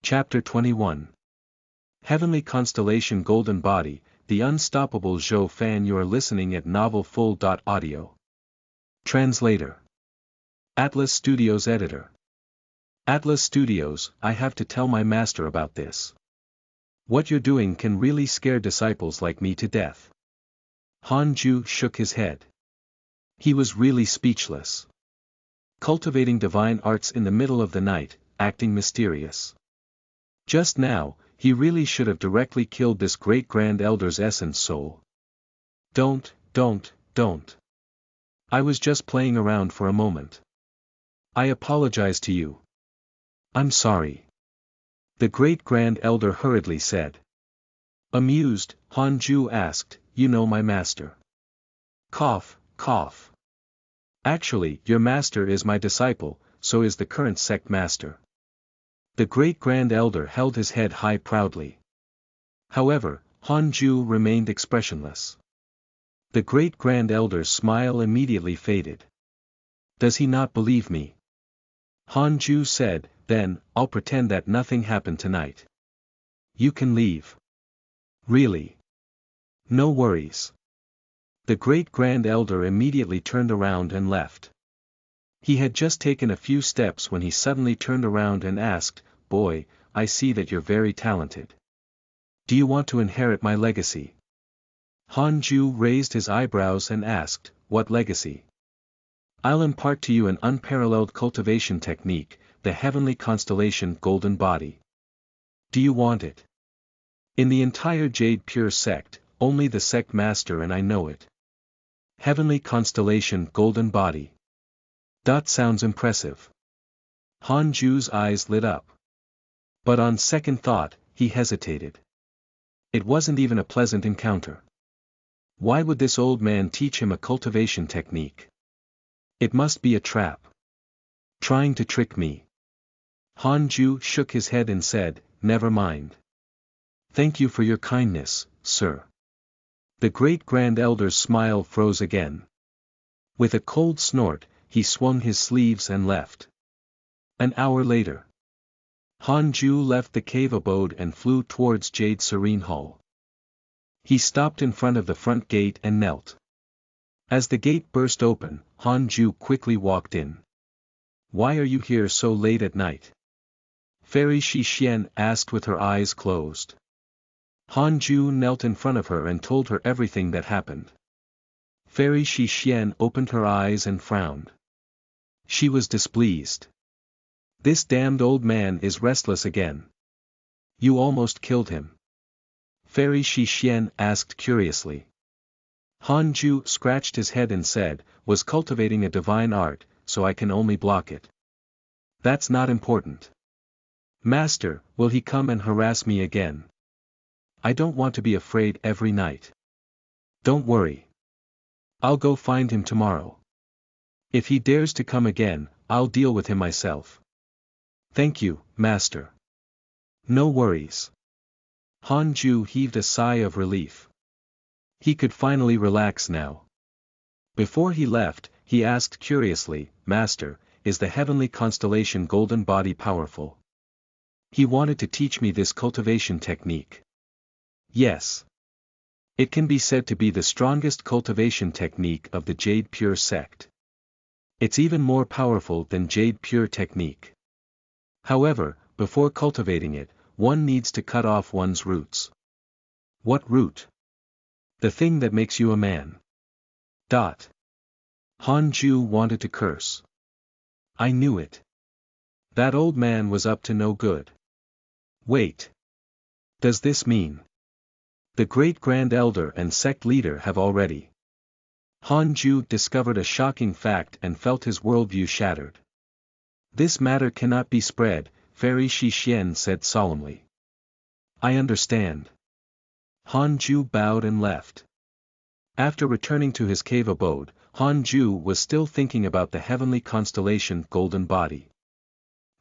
Chapter 21. Heavenly Constellation Golden Body, The Unstoppable Zhou Fan. You are listening at novelfull.audio. Translator. Atlas Studios Editor. Atlas Studios, I have to tell my master about this. What you're doing can really scare disciples like me to death. Han Ju shook his head. He was really speechless. Cultivating divine arts in the middle of the night, acting mysterious. Just now, he really should have directly killed this great grand elder's essence soul. Don't. I was just playing around for a moment. I apologize to you. I'm sorry. The great grand elder hurriedly said. Amused, Han Ju asked, You know my master? Cough. Actually, your master is my disciple, so is the current sect master. The great grand elder held his head high proudly. However, Han Ju remained expressionless. The great grand elder's smile immediately faded. Does he not believe me? Han Ju said, Then, I'll pretend that nothing happened tonight. You can leave. Really? No worries. The great grand elder immediately turned around and left. He had just taken a few steps when he suddenly turned around and asked, Boy, I see that you're very talented. Do you want to inherit my legacy? Han Ju raised his eyebrows and asked, What legacy? I'll impart to you an unparalleled cultivation technique, the heavenly constellation Golden Body. Do you want it? In the entire Jade Pure sect, only the sect master and I know it. Heavenly Constellation Golden Body. That sounds impressive. Han Ju's eyes lit up. But on second thought, he hesitated. It wasn't even a pleasant encounter. Why would this old man teach him a cultivation technique? It must be a trap. Trying to trick me. Han Ju shook his head and said, Never mind. Thank you for your kindness, sir. The great grand elder's smile froze again. With a cold snort, he swung his sleeves and left. An hour later. Han Ju left the cave abode and flew towards Jade Serene Hall. He stopped in front of the front gate and knelt. As the gate burst open, Han Ju quickly walked in. Why are you here so late at night? Fairy Shi Xian asked with her eyes closed. Han Ju knelt in front of her and told her everything that happened. Fairy Shi Xian opened her eyes and frowned. She was displeased. This damned old man is restless again. You almost killed him. Fairy Shi Xian asked curiously. Han Ju scratched his head and said, Was cultivating a divine art, so I can only block it. That's not important. Master, will he come and harass me again? I don't want to be afraid every night. Don't worry. I'll go find him tomorrow. If he dares to come again, I'll deal with him myself. Thank you, Master. No worries. Han Ju heaved a sigh of relief. He could finally relax now. Before he left, he asked curiously, Master, is the heavenly constellation Golden Body powerful? He wanted to teach me this cultivation technique. Yes. It can be said to be the strongest cultivation technique of the Jade Pure sect. It's even more powerful than Jade Pure technique. However, before cultivating it, one needs to cut off one's roots. What root? The thing that makes you a man. Han Ju wanted to curse. I knew it. That old man was up to no good. Wait. Does this mean? The great grand elder and sect leader have already. Han Ju discovered a shocking fact and felt his worldview shattered. This matter cannot be spread, Fairy Shi Xian said solemnly. I understand. Han Ju bowed and left. After returning to his cave abode, Han Ju was still thinking about the heavenly constellation Golden Body.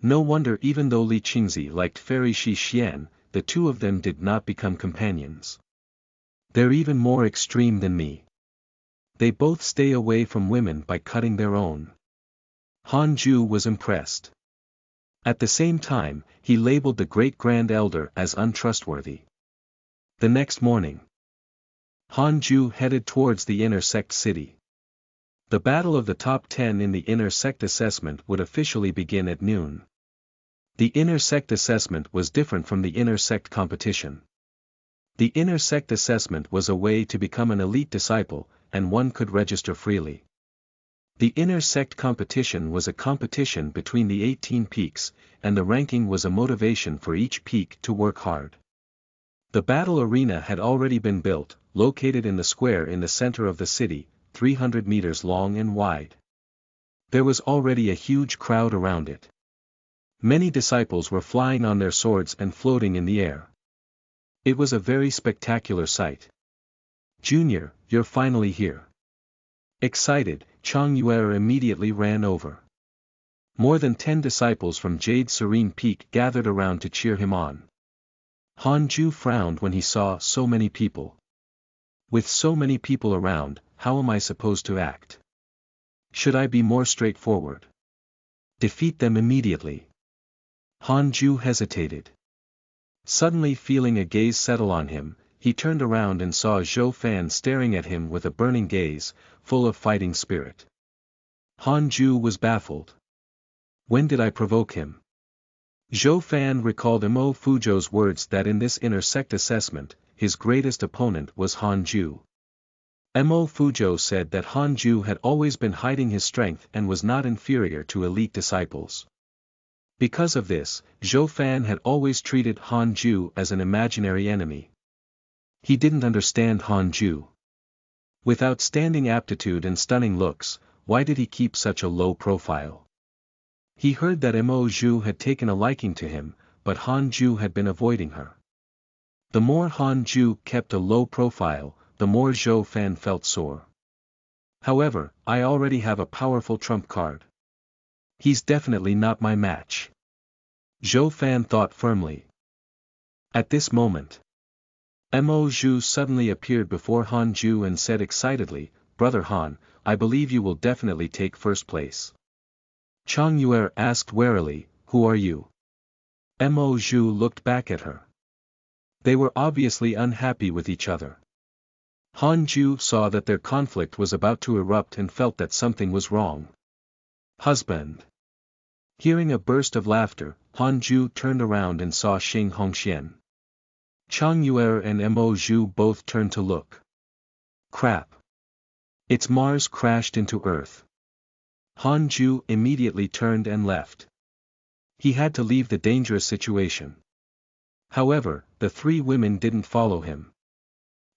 No wonder even though Li Qingzi liked Fairy Shi Xian, the two of them did not become companions. They're even more extreme than me. They both stay away from women by cutting their own. Han Ju was impressed. At the same time, he labeled the great grand elder as untrustworthy. The next morning, Han Ju headed towards the inner sect city. The battle of the top 10 in the inner sect assessment would officially begin at noon. The inner sect assessment was different from the inner sect competition. The inner sect assessment was a way to become an elite disciple, and one could register freely. The inner sect competition was a competition between the 18 peaks, and the ranking was a motivation for each peak to work hard. The battle arena had already been built, located in the square in the center of the city, 300 meters long and wide. There was already a huge crowd around it. Many disciples were flying on their swords and floating in the air. It was a very spectacular sight. "Junior, you're finally here." Excited, Chang Yuer immediately ran over. More than 10 disciples from Jade Serene Peak gathered around to cheer him on. Han Ju frowned when he saw so many people. With so many people around, how am I supposed to act? Should I be more straightforward? Defeat them immediately. Han Ju hesitated. Suddenly feeling a gaze settle on him, he turned around and saw Zhou Fan staring at him with a burning gaze, full of fighting spirit. Han Ju was baffled. When did I provoke him? Zhou Fan recalled Mo Fuzhou's words that in this inner sect assessment, his greatest opponent was Han Ju. Mo Fuzhou said that Han Ju had always been hiding his strength and was not inferior to elite disciples. Because of this, Zhou Fan had always treated Han Ju as an imaginary enemy. He didn't understand Han Ju. With outstanding aptitude and stunning looks, why did he keep such a low profile? He heard that Mo Zhu had taken a liking to him, but Han Ju had been avoiding her. The more Han Ju kept a low profile, the more Zhou Fan felt sore. However, I already have a powerful trump card. He's definitely not my match. Zhou Fan thought firmly. At this moment, Mo Zhu suddenly appeared before Han Ju and said excitedly, "Brother Han, I believe you will definitely take first place." Chang Yuer asked warily, "Who are you?" Mo Zhu looked back at her. They were obviously unhappy with each other. Han Ju saw that their conflict was about to erupt and felt that something was wrong. "Husband." Hearing a burst of laughter, Han Ju turned around and saw Xing Hongxian. Chang Yuer and Mo Zhu both turned to look. Crap. It's Mars crashed into Earth. Han Ju immediately turned and left. He had to leave the dangerous situation. However, the three women didn't follow him.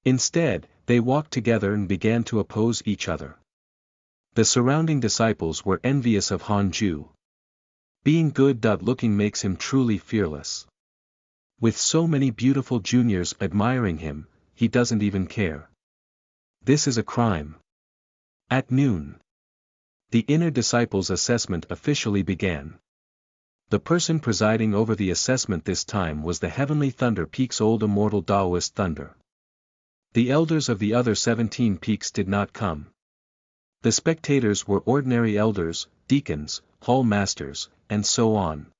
Instead, they walked together and began to oppose each other. The surrounding disciples were envious of Han Ju. Being good-looking makes him truly fearless. With so many beautiful juniors admiring him, he doesn't even care. This is a crime. At noon, the inner disciples assessment officially began. The person presiding over the assessment this time was the Heavenly Thunder Peak's old immortal Taoist Thunder. The elders of the other 17 peaks did not come. The spectators were ordinary elders, deacons, hall masters, and so on.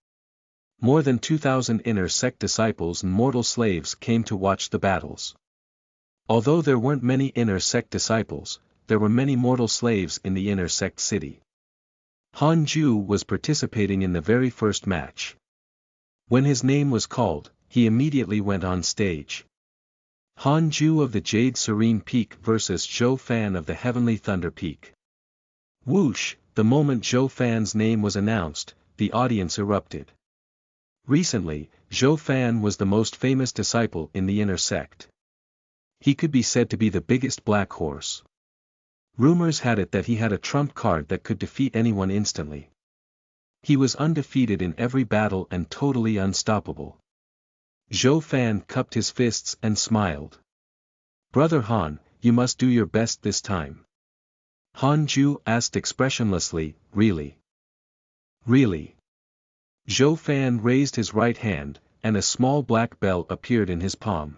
More than 2,000 inner sect disciples and mortal slaves came to watch the battles. Although there weren't many inner sect disciples, there were many mortal slaves in the inner sect city. Han Ju was participating in the very first match. When his name was called, he immediately went on stage. Han Ju of the Jade Serene Peak versus Zhou Fan of the Heavenly Thunder Peak. Whoosh, the moment Zhou Fan's name was announced, the audience erupted. Recently, Zhou Fan was the most famous disciple in the inner sect. He could be said to be the biggest black horse. Rumors had it that he had a trump card that could defeat anyone instantly. He was undefeated in every battle and totally unstoppable. Zhou Fan cupped his fists and smiled. "Brother Han, you must do your best this time." Han Ju asked expressionlessly, "Really? Really?" Zhou Fan raised his right hand, and a small black bell appeared in his palm.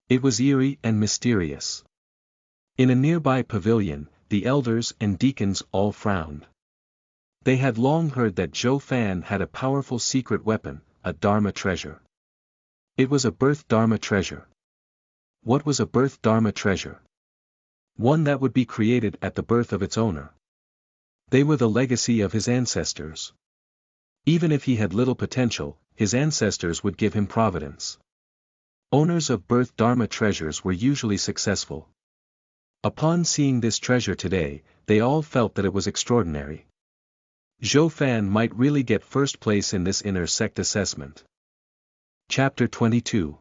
It was eerie and mysterious. In a nearby pavilion, the elders and deacons all frowned. They had long heard that Zhou Fan had a powerful secret weapon, a Dharma treasure. It was a birth Dharma treasure. What was a birth Dharma treasure? One that would be created at the birth of its owner. They were the legacy of his ancestors. Even if he had little potential, his ancestors would give him providence. Owners of birth Dharma treasures were usually successful. Upon seeing this treasure today, they all felt that it was extraordinary. Zhou Fan might really get first place in this inner sect assessment. Chapter 22.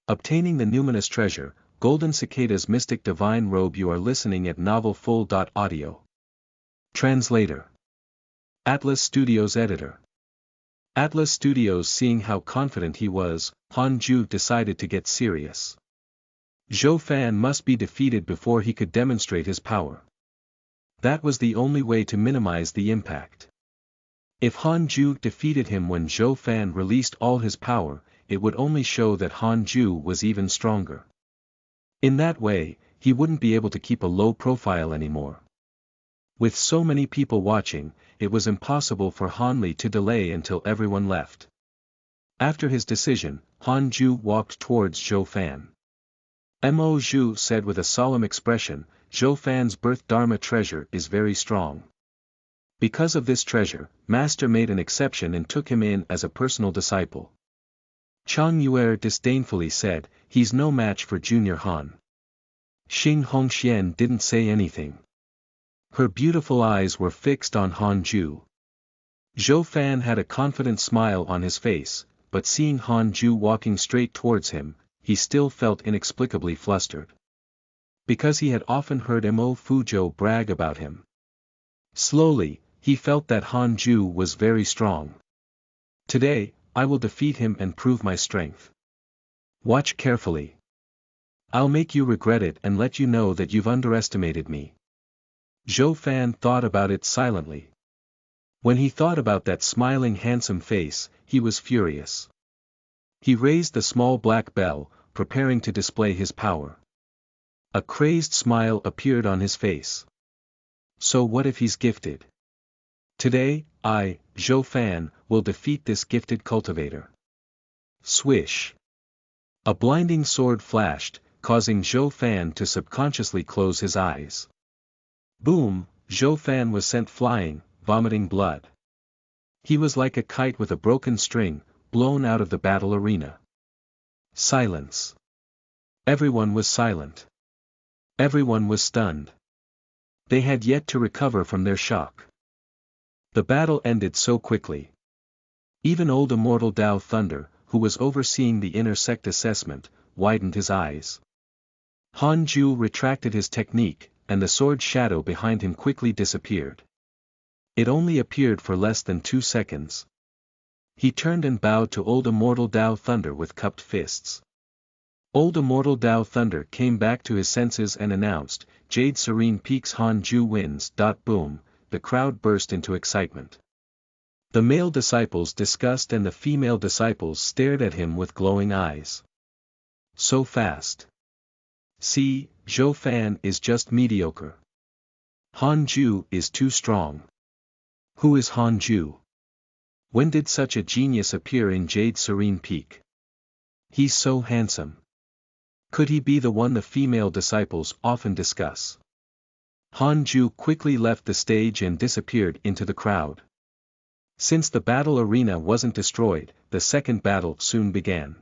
Obtaining the Numinous Treasure, Golden Cicada's Mystic Divine Robe. You are listening at novelfull.audio. Translator. Atlas Studios Editor. Atlas Studios. Seeing how confident he was, Han Ju decided to get serious. Zhou Fan must be defeated before he could demonstrate his power. That was the only way to minimize the impact. If Han Ju defeated him when Zhou Fan released all his power, it would only show that Han Ju was even stronger. In that way, he wouldn't be able to keep a low profile anymore. With so many people watching, it was impossible for Han Li to delay until everyone left. After his decision, Han Ju walked towards Zhou Fan. Mo Zhu said with a solemn expression, Zhou Fan's birth Dharma treasure is very strong. Because of this treasure, Master made an exception and took him in as a personal disciple. Chang Yuer disdainfully said, he's no match for Junior Han. Xing Hongxian didn't say anything. Her beautiful eyes were fixed on Han Ju. Zhou Fan had a confident smile on his face, but seeing Han Ju walking straight towards him, he still felt inexplicably flustered. Because he had often heard Mo Fuzhou brag about him. Slowly, he felt that Han Ju was very strong. Today, I will defeat him and prove my strength. Watch carefully. I'll make you regret it and let you know that you've underestimated me. Zhou Fan thought about it silently. When he thought about that smiling handsome face, he was furious. He raised the small black bell, preparing to display his power. A crazed smile appeared on his face. So what if he's gifted? Today, I, Zhou Fan, will defeat this gifted cultivator. Swish. A blinding sword flashed, causing Zhou Fan to subconsciously close his eyes. Boom, Zhou Fan was sent flying, vomiting blood. He was like a kite with a broken string, blown out of the battle arena. Silence. Everyone was silent. Everyone was stunned. They had yet to recover from their shock. The battle ended so quickly. Even old Immortal Dao Thunder, who was overseeing the inner sect assessment, widened his eyes. Han Ju retracted his technique, and the sword shadow behind him quickly disappeared. It only appeared for less than 2 seconds. He turned and bowed to old Immortal Dao Thunder with cupped fists. Old Immortal Dao Thunder came back to his senses and announced, Jade Serene Peaks Han Ju wins. Boom, the crowd burst into excitement. The male disciples discussed and the female disciples stared at him with glowing eyes. So fast. See, Zhou Fan is just mediocre. Han Ju is too strong. Who is Han Ju? When did such a genius appear in Jade Serene Peak? He's so handsome. Could he be the one the female disciples often discuss? Han Ju quickly left the stage and disappeared into the crowd. Since the battle arena wasn't destroyed, the second battle soon began.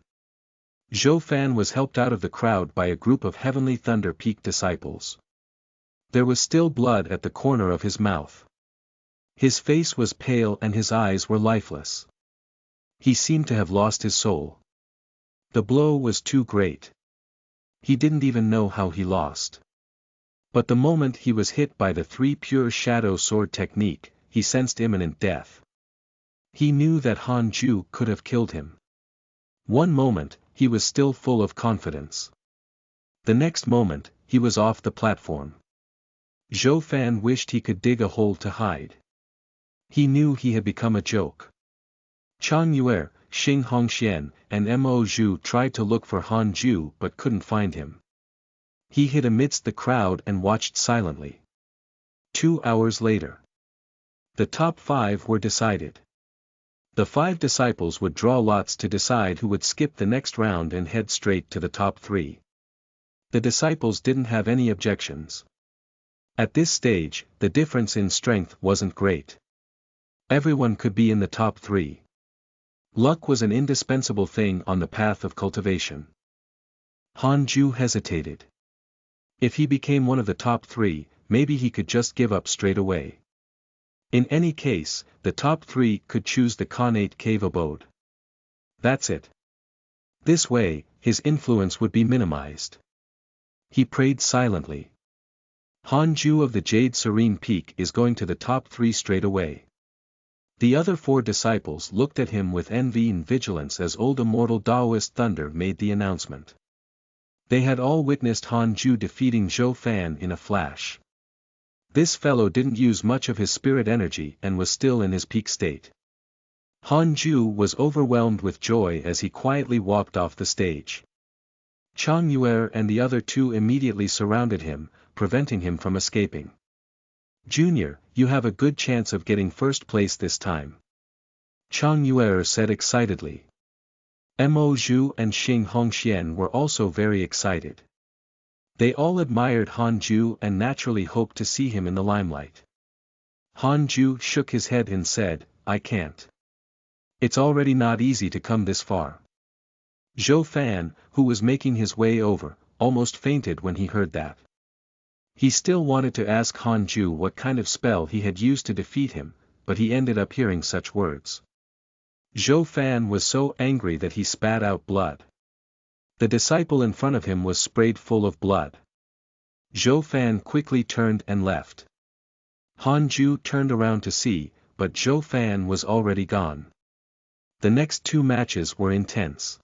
Zhou Fan was helped out of the crowd by a group of Heavenly Thunder Peak disciples. There was still blood at the corner of his mouth. His face was pale and his eyes were lifeless. He seemed to have lost his soul. The blow was too great. He didn't even know how he lost. But the moment he was hit by the 3 pure shadow sword technique, he sensed imminent death. He knew that Han Ju could have killed him. One moment, he was still full of confidence. The next moment, he was off the platform. Zhou Fan wished he could dig a hole to hide. He knew he had become a joke. Chang Yuer, Xing Hongxian, and Mo Zhu tried to look for Han Ju but couldn't find him. He hid amidst the crowd and watched silently. 2 hours later. The top 5 were decided. The 5 disciples would draw lots to decide who would skip the next round and head straight to the top 3. The disciples didn't have any objections. At this stage, the difference in strength wasn't great. Everyone could be in the top 3. Luck was an indispensable thing on the path of cultivation. Hanju hesitated. If he became one of the top 3, maybe he could just give up straight away. In any case, the top 3 could choose the Khanate cave abode. That's it. This way, his influence would be minimized. He prayed silently. Hanju of the Jade Serene Peak is going to the top 3 straight away. The other 4 disciples looked at him with envy and vigilance as old immortal Taoist Thunder made the announcement. They had all witnessed Hanju defeating Zhou Fan in a flash. This fellow didn't use much of his spirit energy and was still in his peak state. Hanju was overwhelmed with joy as he quietly walked off the stage. Chang Yuer and the other 2 immediately surrounded him, preventing him from escaping. "Junior, you have a good chance of getting first place this time," Chang Yuer said excitedly. Mo Zhu and Xing Hongxian were also very excited. They all admired Hanju and naturally hoped to see him in the limelight. Hanju shook his head and said, "I can't. It's already not easy to come this far." Zhou Fan, who was making his way over, almost fainted when he heard that. He still wanted to ask Hanju what kind of spell he had used to defeat him, but he ended up hearing such words. Zhou Fan was so angry that he spat out blood. The disciple in front of him was sprayed full of blood. Zhou Fan quickly turned and left. Hanju turned around to see, but Zhou Fan was already gone. The next 2 matches were intense.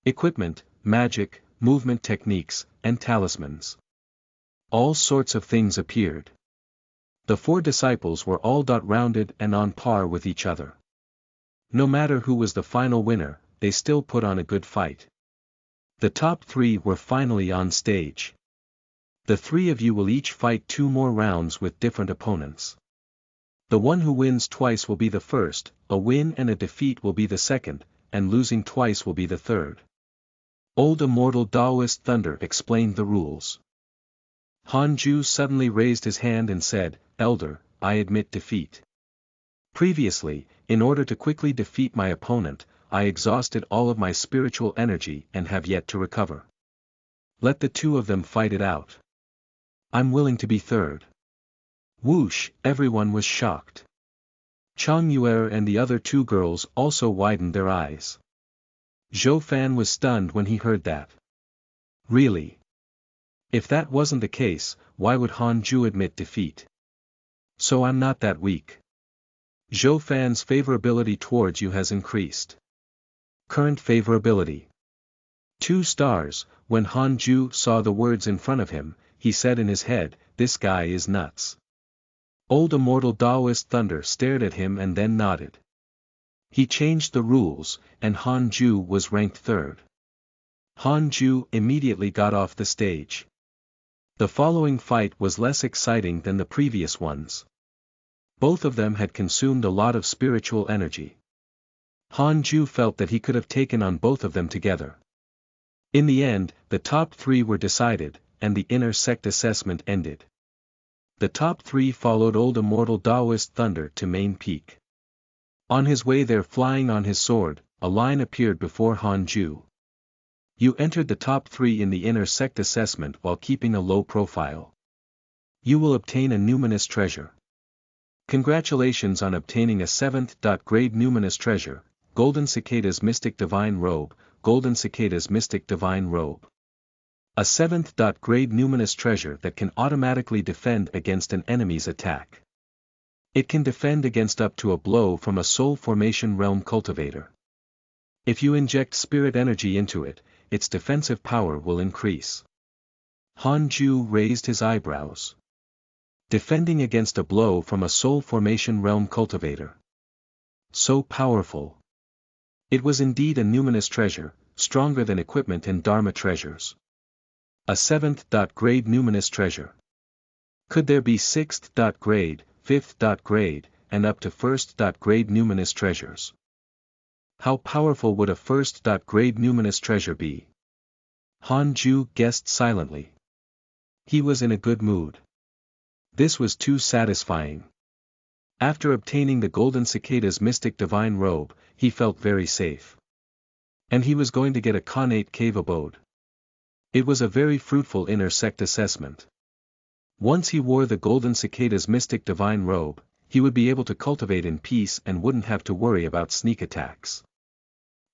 Equipment, magic, movement techniques, and talismans. All sorts of things appeared. The 4 disciples were all rounded and on par with each other. No matter who was the final winner, they still put on a good fight. The top 3 were finally on stage. The 3 of you will each fight 2 more rounds with different opponents. The one who wins twice will be the first, a win and a defeat will be the second, and losing twice will be the third. Old immortal Taoist Thunder explained the rules. Hanju suddenly raised his hand and said, "Elder, I admit defeat. Previously, in order to quickly defeat my opponent, I exhausted all of my spiritual energy and have yet to recover. Let the 2 of them fight it out. I'm willing to be third." Whoosh, everyone was shocked. Chang Yuer and the other 2 girls also widened their eyes. Zhou Fan was stunned when he heard that. Really? If that wasn't the case, why would Hanju admit defeat? So I'm not that weak. Zhou Fan's favorability towards you has increased. Current favorability. 2 stars. When Hanju saw the words in front of him, he said in his head, "This guy is nuts." Old immortal Taoist Thunder stared at him and then nodded. He changed the rules, and Hanju was ranked 3rd. Hanju immediately got off the stage. The following fight was less exciting than the previous ones. Both of them had consumed a lot of spiritual energy. Hanju felt that he could have taken on both of them together. In the end, the top 3 were decided, and the inner sect assessment ended. The top 3 followed old immortal Taoist Thunder to Main Peak. On his way there, flying on his sword, a line appeared before Hanju. You entered the top 3 in the inner sect assessment while keeping a low profile. You will obtain a numinous treasure. Congratulations on obtaining a 7th grade numinous treasure, Golden Cicada's Mystic Divine Robe, Golden Cicada's Mystic Divine Robe. A 7th grade numinous treasure that can automatically defend against an enemy's attack. It can defend against up to a blow from a soul formation realm cultivator. If you inject spirit energy into it, its defensive power will increase. Hanju raised his eyebrows. Defending against a blow from a soul formation realm cultivator. So powerful. It was indeed a numinous treasure, stronger than equipment and Dharma treasures. A 7th grade numinous treasure. Could there be 6th grade, 5th grade, and up to first-grade numinous treasures. How powerful would a first-grade numinous treasure be? Han Ju guessed silently. He was in a good mood. This was too satisfying. After obtaining the golden cicada's mystic divine robe, he felt very safe. And he was going to get a connate cave abode. It was a very fruitful inner sect assessment. Once he wore the golden cicada's mystic divine robe, he would be able to cultivate in peace and wouldn't have to worry about sneak attacks.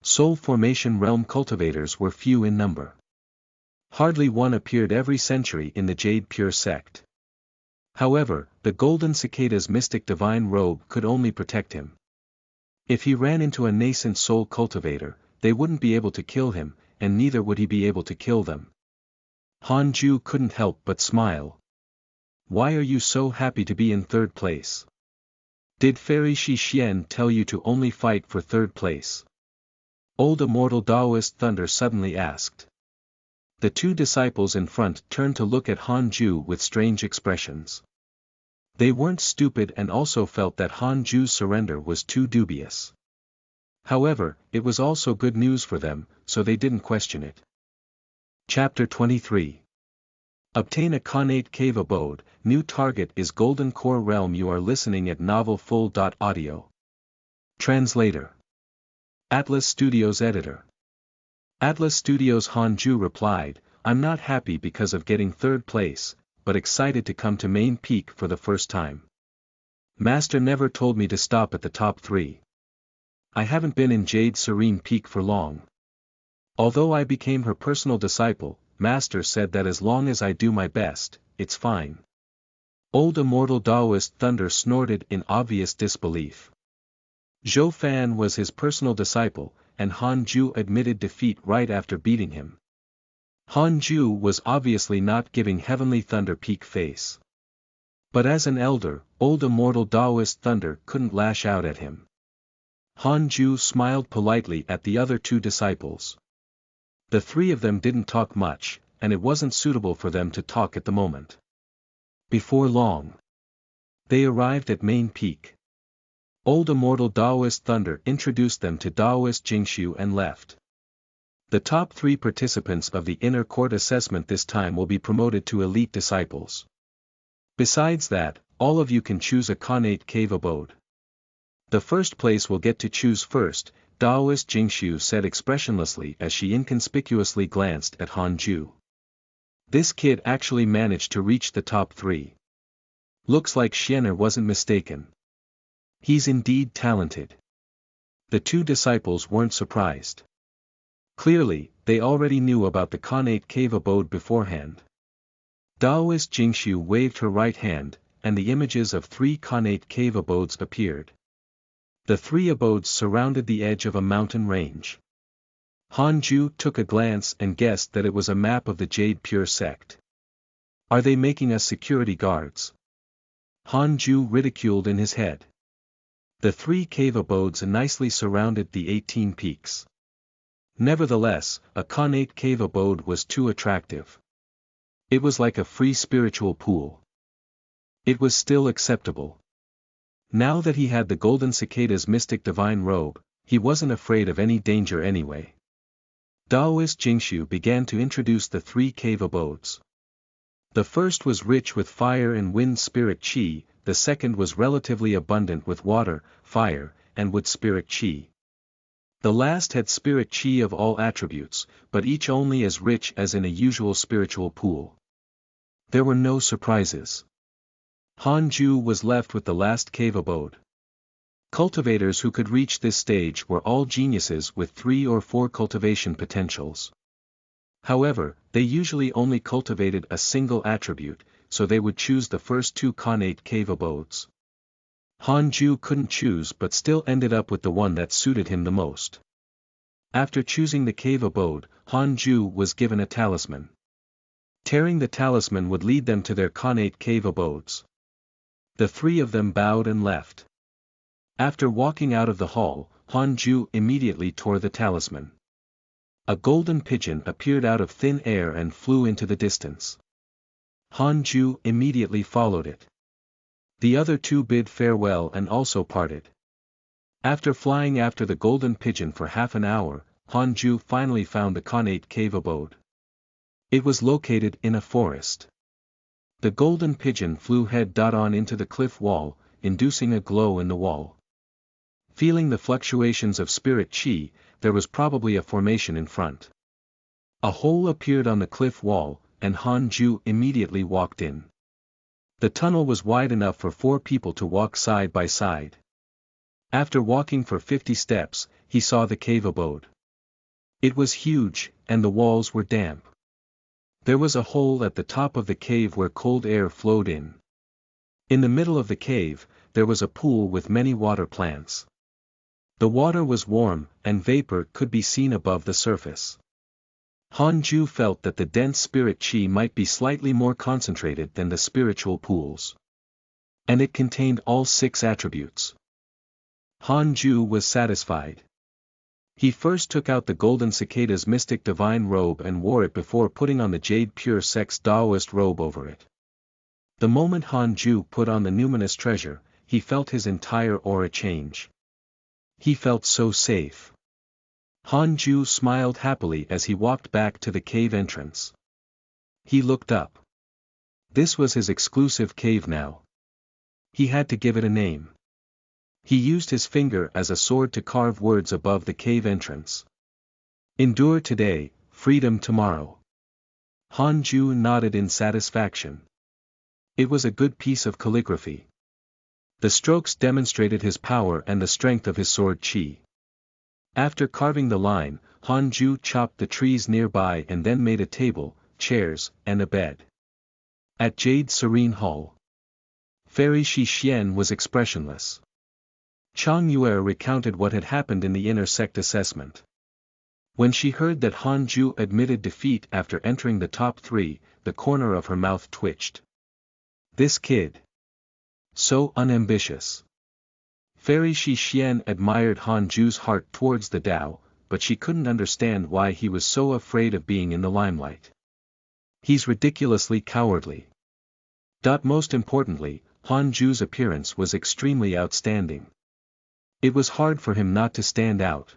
Soul Formation Realm cultivators were few in number. Hardly one appeared every century in the Jade Pure sect. However, the golden cicada's mystic divine robe could only protect him. If he ran into a nascent soul cultivator, they wouldn't be able to kill him, and neither would he be able to kill them. Han Ju couldn't help but smile. Why are you so happy to be in third place? Did Fairy Shi Xian tell you to only fight for third place? Old Immortal Taoist Thunder suddenly asked. The two disciples in front turned to look at Han Ju with strange expressions. They weren't stupid and also felt that Han Ju's surrender was too dubious. However, it was also good news for them, so they didn't question it. Chapter 23. Obtain a connate cave abode. New target is Golden Core Realm. You are listening at novelfull.audio. Translator. Atlas Studios Editor. Atlas Studios. Han Ju replied, I'm not happy because of getting third place, but excited to come to main peak for the first time. Master never told me to stop at the top 3. I haven't been in Jade Serene Peak for long. Although I became her personal disciple, Master said that as long as I do my best, it's fine. Old Immortal Taoist Thunder snorted in obvious disbelief. Zhou Fan was his personal disciple, and Han Ju admitted defeat right after beating him. Han Ju was obviously not giving Heavenly Thunder peak face. But as an elder, Old Immortal Taoist Thunder couldn't lash out at him. Han Ju smiled politely at the other two disciples. The three of them didn't talk much, and it wasn't suitable for them to talk at the moment. Before long, they arrived at main peak. Old Immortal Taoist Thunder introduced them to Taoist Jingshu and left. The top 3 participants of the inner court assessment this time will be promoted to elite disciples. Besides that, all of you can choose a connate cave abode. The first place will get to choose first, Taoist Jingshu said expressionlessly as she inconspicuously glanced at Han Ju. This kid actually managed to reach the top 3. Looks like Xianer wasn't mistaken. He's indeed talented. The two disciples weren't surprised. Clearly, they already knew about the connate cave abode beforehand. Taoist Jingshu waved her right hand, and the images of 3 connate cave abodes appeared. The 3 abodes surrounded the edge of a mountain range. Han Ju took a glance and guessed that it was a map of the Jade Pure sect. Are they making us security guards? Han Ju ridiculed in his head. The 3 cave abodes nicely surrounded the 18 peaks. Nevertheless, a connate cave abode was too attractive. It was like a free spiritual pool. It was still acceptable. Now that he had the golden cicada's mystic divine robe, he wasn't afraid of any danger anyway. Taoist Jingshu began to introduce the 3 cave abodes. The first was rich with fire and wind spirit chi, the second was relatively abundant with water, fire, and wood spirit chi. The last had spirit chi of all attributes, but each only as rich as in a usual spiritual pool. There were no surprises. Han Ju was left with the last cave abode. Cultivators who could reach this stage were all geniuses with 3 or 4 cultivation potentials. However, they usually only cultivated a single attribute, so they would choose the first 2 connate cave abodes. Han Ju couldn't choose but still ended up with the one that suited him the most. After choosing the cave abode, Han Ju was given a talisman. Tearing the talisman would lead them to their connate cave abodes. The 3 of them bowed and left. After walking out of the hall, Han Ju immediately tore the talisman. A golden pigeon appeared out of thin air and flew into the distance. Han Ju immediately followed it. The other two bid farewell and also parted. After flying after the golden pigeon for half an hour, Hanju finally found the connate cave abode. It was located in a forest. The golden pigeon flew head-on into the cliff wall, inducing a glow in the wall. Feeling the fluctuations of spirit chi, there was probably a formation in front. A hole appeared on the cliff wall, and Hanju immediately walked in. The tunnel was wide enough for 4 people to walk side by side. After walking for 50 steps, he saw the cave abode. It was huge, and the walls were damp. There was a hole at the top of the cave where cold air flowed in. In the middle of the cave, there was a pool with many water plants. The water was warm, and vapor could be seen above the surface. Hanju felt that the dense spirit chi might be slightly more concentrated than the spiritual pools. And it contained all 6 attributes. Hanju was satisfied. He first took out the golden cicada's mystic divine robe and wore it before putting on the jade pure sex Taoist robe over it. The moment Hanju put on the numinous treasure, he felt his entire aura change. He felt so safe. Hanju smiled happily as he walked back to the cave entrance. He looked up. This was his exclusive cave now. He had to give it a name. He used his finger as a sword to carve words above the cave entrance. Endure today, freedom tomorrow. Hanju nodded in satisfaction. It was a good piece of calligraphy. The strokes demonstrated his power and the strength of his sword chi. After carving the line, Hanju chopped the trees nearby and then made a table, chairs, and a bed. At Jade Serene Hall, Fairy Shi Xian was expressionless. Chang Yue recounted what had happened in the inner sect assessment. When she heard that Hanju admitted defeat after entering the top 3, the corner of her mouth twitched. This kid. So unambitious. Fairy Shi Xian admired Hanju's heart towards the Tao, but she couldn't understand why he was so afraid of being in the limelight. He's ridiculously cowardly. Most importantly, Hanju's appearance was extremely outstanding. It was hard for him not to stand out.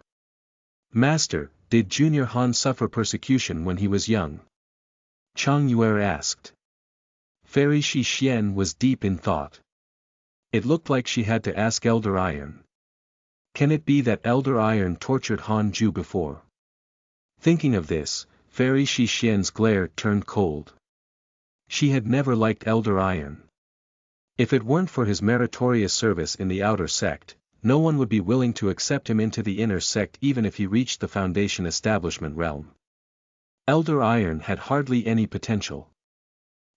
Master, did Junior Han suffer persecution when he was young? Chang Yue asked. Fairy Shi Xian was deep in thought. It looked like she had to ask Elder Iron. Can it be that Elder Iron tortured Hanju before? Thinking of this, Fairy Shi Xian's glare turned cold. She had never liked Elder Iron. If it weren't for his meritorious service in the outer sect, no one would be willing to accept him into the inner sect even if he reached the Foundation establishment realm. Elder Iron had hardly any potential.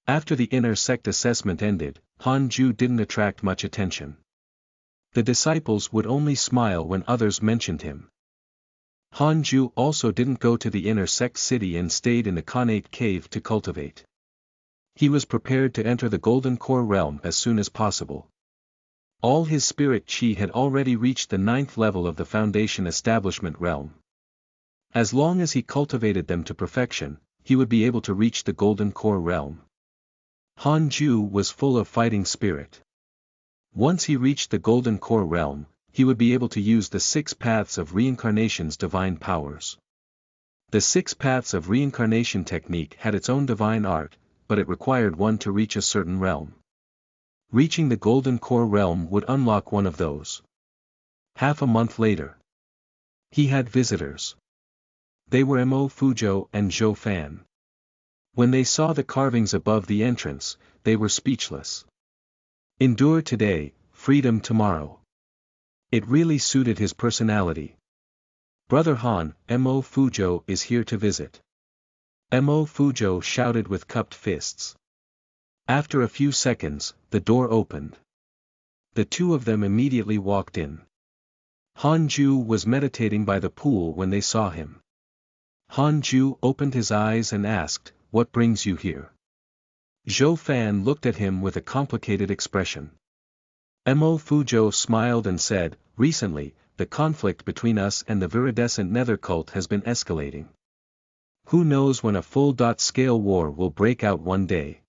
After the inner sect assessment ended, Hanju didn't attract much attention. The disciples would only smile when others mentioned him. Hanju also didn't go to the inner sect city and stayed in the connate cave to cultivate. He was prepared to enter the golden core realm as soon as possible. All his spirit chi had already reached the 9th level of the Foundation establishment realm. As long as he cultivated them to perfection, he would be able to reach the golden core realm. Hanju was full of fighting spirit. Once he reached the golden core realm, he would be able to use the 6 paths of reincarnation's divine powers. The 6 paths of reincarnation technique had its own divine art, but it required one to reach a certain realm. Reaching the golden core realm would unlock one of those. Half a month later, he had visitors. They were Mo Fuzhou and Zhou Fan. When they saw the carvings above the entrance, they were speechless. Endure today, freedom tomorrow. It really suited his personality. Brother Han, Mo Fuzhou is here to visit. Mo Fuzhou shouted with cupped fists. After a few seconds, the door opened. The two of them immediately walked in. Hanju was meditating by the pool when they saw him. Hanju opened his eyes and asked, "What brings you here?" Zhou Fan looked at him with a complicated expression. Mo Fuzhou smiled and said, "Recently, the conflict between us and the viridescent nether cult has been escalating. Who knows when a full-scale war will break out one day.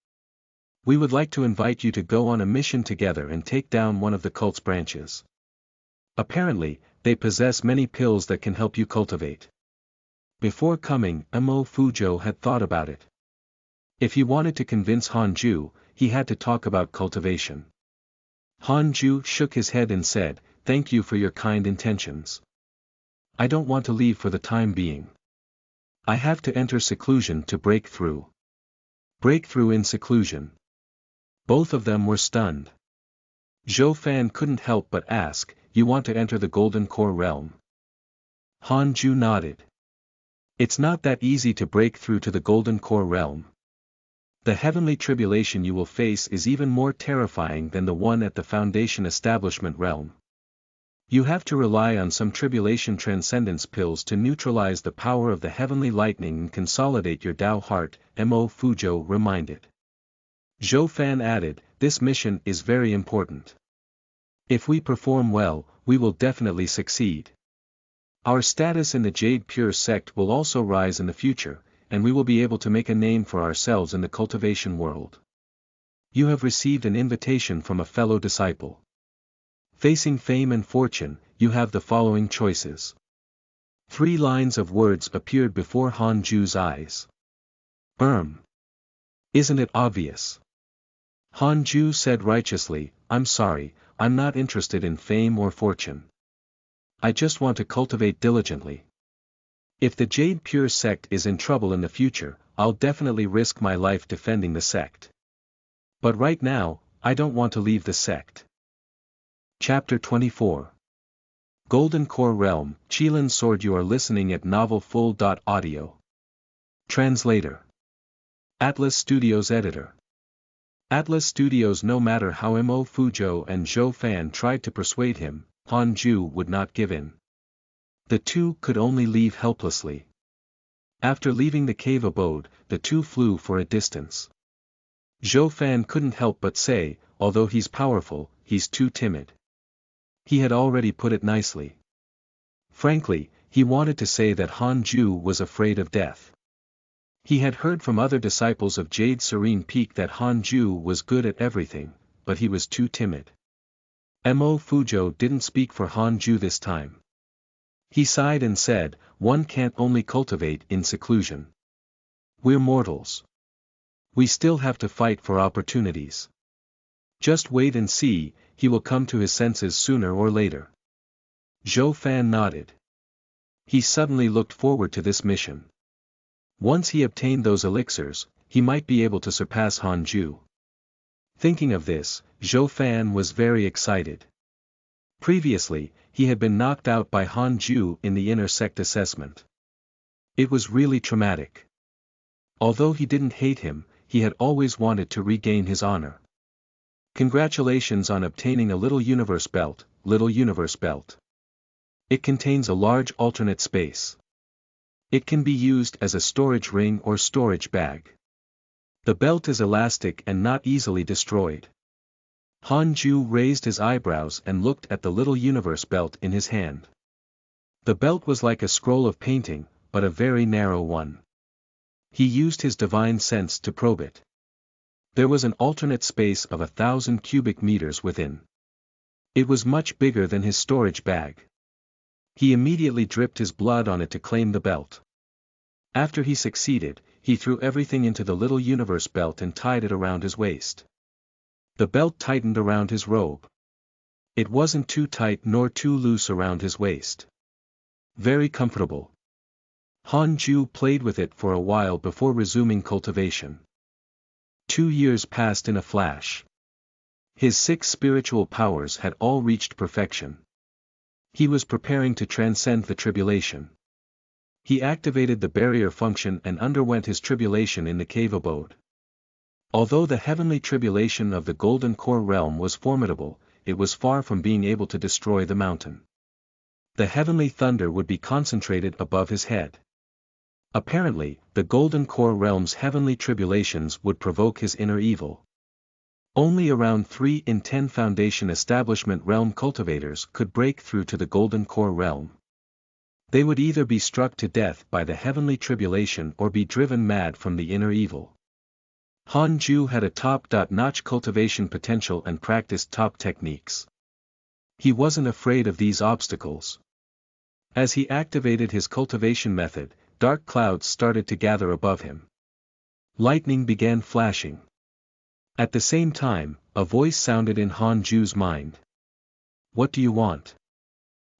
We would like to invite you to go on a mission together and take down one of the cult's branches. Apparently, they possess many pills that can help you cultivate. Before coming, Mo Fujo had thought about it. If he wanted to convince Hanju, he had to talk about cultivation. Hanju shook his head and said, "Thank you for your kind intentions. I don't want to leave for the time being. I have to enter seclusion to break through." Breakthrough in seclusion. Both of them were stunned. Zhou Fan couldn't help but ask, "You want to enter the Golden Core realm?" Hanju nodded. "It's not that easy to break through to the Golden Core realm. The heavenly tribulation you will face is even more terrifying than the one at the Foundation Establishment realm. You have to rely on some tribulation transcendence pills to neutralize the power of the heavenly lightning and consolidate your Tao heart," Mo Fujo reminded. Zhou Fan added, "This mission is very important. If we perform well, we will definitely succeed. Our status in the Jade Pure sect will also rise in the future, and we will be able to make a name for ourselves in the cultivation world. You have received an invitation from a fellow disciple. Facing fame and fortune, you have the following choices." 3 lines of words appeared before Hanju's eyes. Isn't it obvious?" Hanju said righteously, "I'm sorry, I'm not interested in fame or fortune. I just want to cultivate diligently. If the Jade Pure sect is in trouble in the future, I'll definitely risk my life defending the sect. But right now, I don't want to leave the sect." Chapter 24. Golden Core Realm, Qilin Sword. You are listening at novelfull.audio. Translator. Atlas Studios Editor. Atlas Studios. No matter how Mo Fujo and Zhou Fan tried to persuade him, Hanju would not give in. The two could only leave helplessly. After leaving the cave abode, the two flew for a distance. Zhou Fan couldn't help but say, "Although he's powerful, he's too timid." He had already put it nicely. Frankly, he wanted to say that Hanju was afraid of death. He had heard from other disciples of Jade Serene Peak that Hanju was good at everything, but he was too timid. Mo Fujo didn't speak for Hanju this time. He sighed and said, "One can't only cultivate in seclusion. We're mortals. We still have to fight for opportunities. Just wait and see, he will come to his senses sooner or later." Zhou Fan nodded. He suddenly looked forward to this mission. Once he obtained those elixirs, he might be able to surpass Hanju. Thinking of this, Zhou Fan was very excited. Previously, he had been knocked out by Hanju in the inner sect assessment. It was really traumatic. Although he didn't hate him, he had always wanted to regain his honor. Congratulations on obtaining a Little Universe Belt, Little Universe Belt. It contains a large alternate space. It can be used as a storage ring or storage bag. The belt is elastic and not easily destroyed. Hanju raised his eyebrows and looked at the Little Universe Belt in his hand. The belt was like a scroll of painting, but a very narrow one. He used his divine sense to probe it. There was an alternate space of 1,000 cubic meters within. It was much bigger than his storage bag. He immediately dripped his blood on it to claim the belt. After he succeeded, he threw everything into the Little Universe Belt and tied it around his waist. The belt tightened around his robe. It wasn't too tight nor too loose around his waist. Very comfortable. Hanju played with it for a while before resuming cultivation. 2 years passed in a flash. His 6 spiritual powers had all reached perfection. He was preparing to transcend the tribulation. He activated the barrier function and underwent his tribulation in the cave abode. Although the heavenly tribulation of the Golden Core realm was formidable, it was far from being able to destroy the mountain. The heavenly thunder would be concentrated above his head. Apparently, the Golden Core realm's heavenly tribulations would provoke his inner evil. Only around 3 in 10 Foundation Establishment realm cultivators could break through to the Golden Core realm. They would either be struck to death by the heavenly tribulation or be driven mad from the inner evil. Han Ju had a top-notch cultivation potential and practiced top techniques. He wasn't afraid of these obstacles. As he activated his cultivation method, dark clouds started to gather above him. Lightning began flashing. At the same time, a voice sounded in Han Ju's mind. What do you want?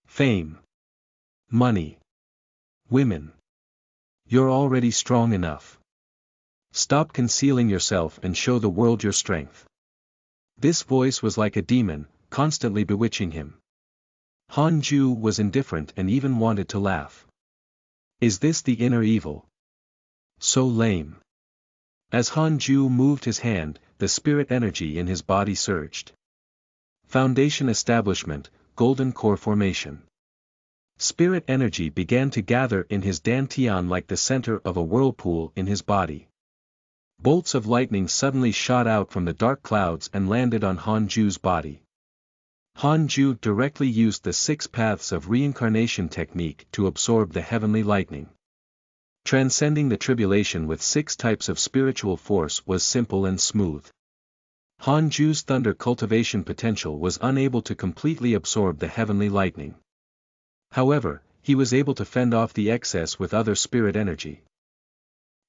Fame. Money. Women. You're already strong enough. Stop concealing yourself and show the world your strength. This voice was like a demon, constantly bewitching him. Han Ju was indifferent and even wanted to laugh. Is this the inner evil? So lame. As Han Ju moved his hand, the spirit energy in his body surged. Foundation establishment, golden core formation. Spirit energy began to gather in his dantian like the center of a whirlpool in his body. Bolts of lightning suddenly shot out from the dark clouds and landed on Han Ju's body. Han Ju directly used the 6 paths of reincarnation technique to absorb the heavenly lightning. Transcending the tribulation with 6 types of spiritual force was simple and smooth. Han Ju's thunder cultivation potential was unable to completely absorb the heavenly lightning. However, he was able to fend off the excess with other spirit energy.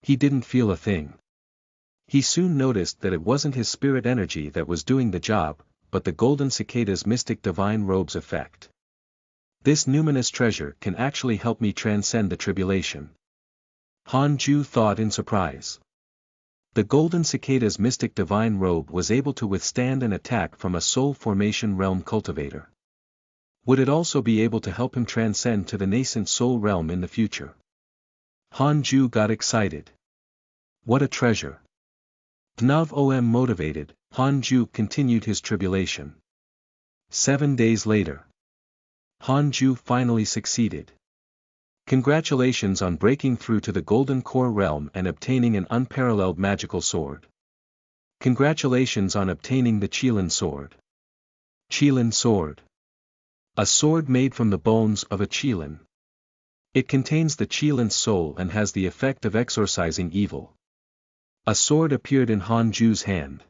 He didn't feel a thing. He soon noticed that it wasn't his spirit energy that was doing the job, but the golden cicada's mystic divine robes effect. This numinous treasure can actually help me transcend the tribulation. Han Ju thought in surprise. The golden cicada's mystic divine robe was able to withstand an attack from a soul formation realm cultivator. Would it also be able to help him transcend to the nascent soul realm in the future? Han Ju got excited. What a treasure! Dnav Om motivated, Han Ju continued his tribulation. 7 days later. Han Ju finally succeeded. Congratulations on breaking through to the Golden Core realm and obtaining an unparalleled magical sword. Congratulations on obtaining the Qilin sword. Qilin sword. A sword made from the bones of a Qilin. It contains the Qilin's soul and has the effect of exorcising evil. A sword appeared in Han Ju's hand.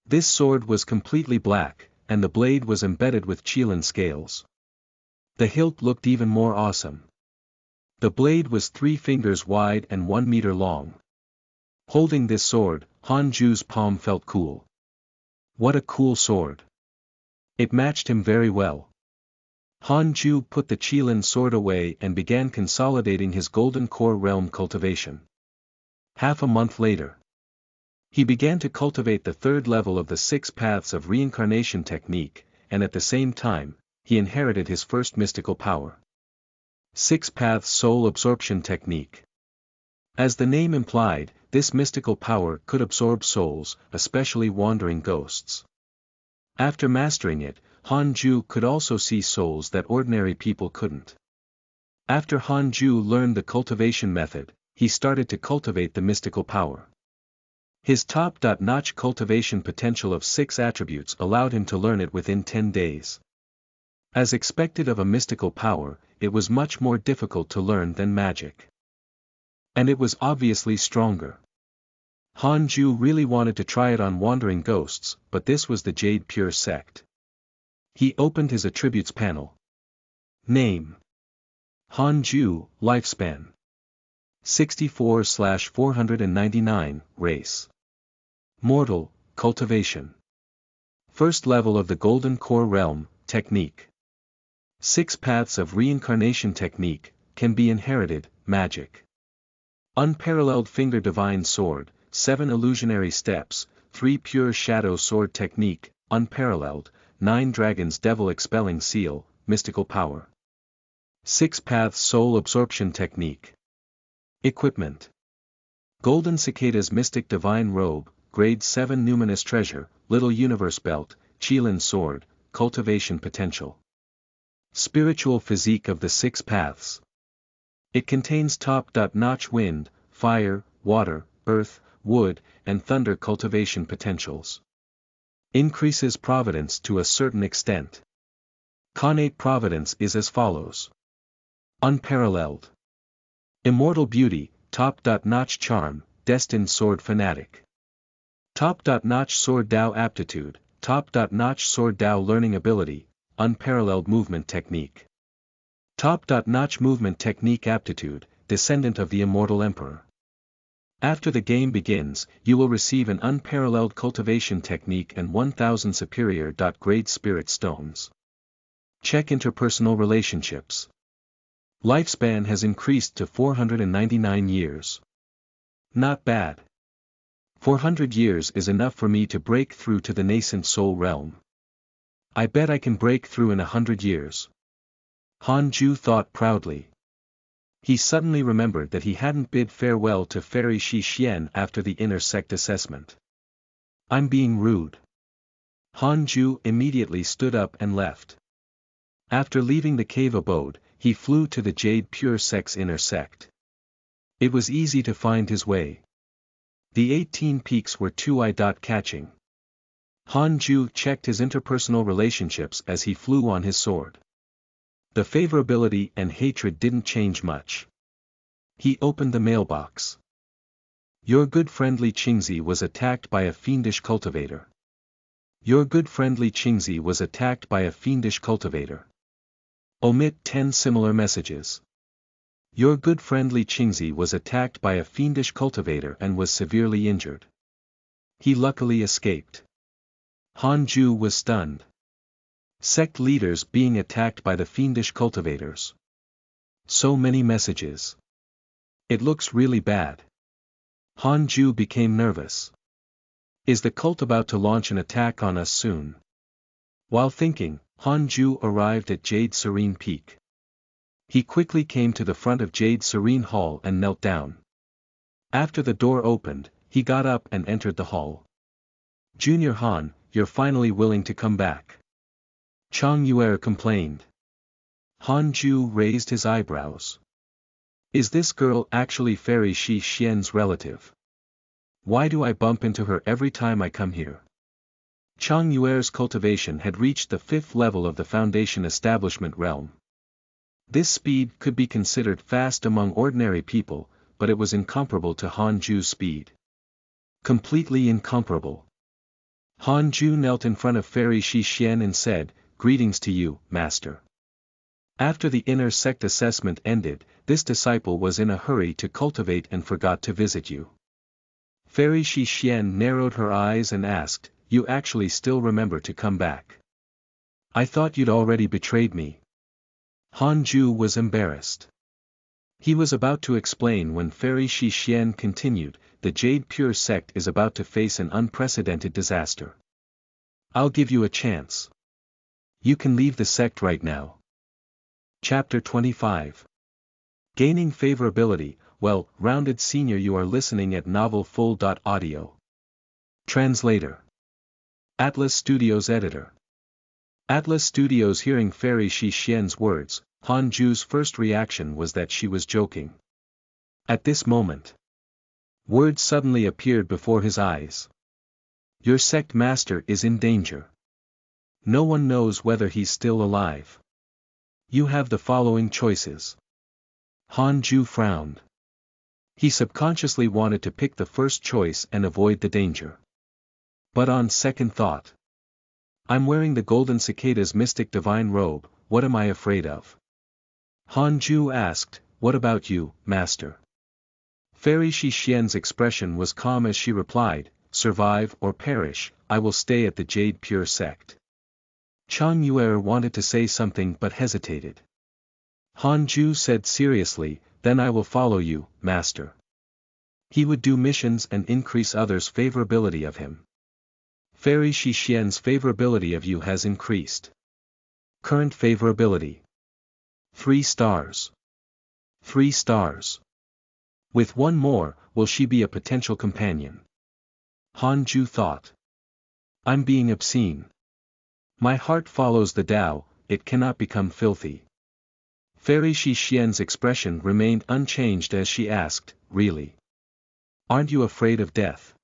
This sword was completely black, and the blade was embedded with Qilin scales. The hilt looked even more awesome. The blade was 3 fingers wide and 1 meter long. Holding this sword, Han Ju's palm felt cool. What a cool sword. It matched him very well. Han Ju put the Qilin sword away and began consolidating his Golden Core realm cultivation. Half a month later, he began to cultivate the 3rd level of the 6 paths of reincarnation technique, and at the same time, he inherited his first mystical power. 6 paths soul absorption technique. As the name implied, this mystical power could absorb souls, especially wandering ghosts. After mastering it, Han Ju could also see souls that ordinary people couldn't. After Han Ju learned the cultivation method, he started to cultivate the mystical power. His top-notch cultivation potential of 6 attributes allowed him to learn it within 10 days. As expected of a mystical power, it was much more difficult to learn than magic. And it was obviously stronger. Han Ju really wanted to try it on wandering ghosts, but this was the Jade Pure sect. He opened his attributes panel. Name. Han Ju, lifespan. 64/499, race. Mortal, cultivation. First level of the Golden Core realm, technique. 6 paths of reincarnation technique, can be inherited, magic. Unparalleled finger divine sword, 7 illusionary steps, 3 pure shadow sword technique, unparalleled, 9 dragons devil expelling seal, mystical power. 6 paths soul absorption technique. Equipment. Golden Cicada's mystic divine robe, grade 7 numinous treasure, little universe belt, Qilin sword, cultivation potential. Spiritual physique of the 6 paths. It contains top-notch wind, fire, water, earth, wood, and thunder cultivation potentials. Increases providence to a certain extent. Connate providence is as follows. Unparalleled. Immortal beauty, top-notch charm, destined sword fanatic. Top-notch Sword Dao aptitude, top-notch Sword Dao learning ability, unparalleled movement technique. Top-notch movement technique aptitude, descendant of the immortal emperor. After the game begins, you will receive an unparalleled cultivation technique and 1000 superior grade spirit stones. Check interpersonal relationships. Lifespan has increased to 499 years. Not bad. 400 years is enough for me to break through to the nascent soul realm. I bet I can break through in 100 years. Han Ju thought proudly. He suddenly remembered that he hadn't bid farewell to Fairy Shi Xian after the inner sect assessment. I'm being rude. Han Ju immediately stood up and left. After leaving the cave abode, he flew to the Jade Pure Sect's inner sect. It was easy to find his way. The 18 peaks were too eye-catching. Han Ju checked his interpersonal relationships as he flew on his sword. The favorability and hatred didn't change much. He opened the mailbox. Your good friendly Qingzi was attacked by a fiendish cultivator. Your good friendly Qingzi was attacked by a fiendish cultivator. Omit 10 similar messages. Your good friendly Qingzi was attacked by a fiendish cultivator and was severely injured. He luckily escaped. Han Ju was stunned. Sect leaders being attacked by the fiendish cultivators. So many messages. It looks really bad. Han Ju became nervous. Is the cult about to launch an attack on us soon? While thinking, Han Ju arrived at Jade Serene Peak. He quickly came to the front of Jade Serene Hall and knelt down. After the door opened, he got up and entered the hall. Junior Han, you're finally willing to come back. Chang Yuer complained. Han Ju raised his eyebrows. Is this girl actually Fairy Shi Xian's relative? Why do I bump into her every time I come here? Chang Yuer's cultivation had reached the 5th level of the Foundation Establishment realm. This speed could be considered fast among ordinary people, but it was incomparable to Han Ju's speed. Completely incomparable. Han Ju knelt in front of Fairy Shi Xian and said, Greetings to you, Master. After the inner sect assessment ended, this disciple was in a hurry to cultivate and forgot to visit you. Fairy Shi Xian narrowed her eyes and asked, You actually still remember to come back? I thought you'd already betrayed me. Han Ju was embarrassed. He was about to explain when Fairy Shi Xian continued, The Jade Pure Sect is about to face an unprecedented disaster. I'll give you a chance. You can leave the sect right now. Chapter 25. Gaining favorability. Well, rounded senior, you are listening at novelfull.audio. Translator. Atlas Studios editor. Atlas Studios. Hearing Fairy Shi Xian's words, Han Ju's first reaction was that she was joking. At this moment, words suddenly appeared before his eyes. Your sect master is in danger. No one knows whether he's still alive. You have the following choices. Han Ju frowned. He subconsciously wanted to pick the first choice and avoid the danger. But on second thought, I'm wearing the golden cicada's mystic divine robe, what am I afraid of? Han Ju asked, What about you, Master? Fairy Shi Xian's expression was calm as she replied, Survive or perish, I will stay at the Jade Pure Sect. Chang Yuer wanted to say something but hesitated. Han Ju said seriously, Then I will follow you, Master. He would do missions and increase others' favorability of him. Fairy Shi Xian's favorability of you has increased. Current favorability. 3 stars. 3 stars. With one more, will she be a potential companion? Han Ju thought. I'm being obscene. My heart follows the Tao, it cannot become filthy. Fairy Shi Xian's expression remained unchanged as she asked, Really? Aren't you afraid of death?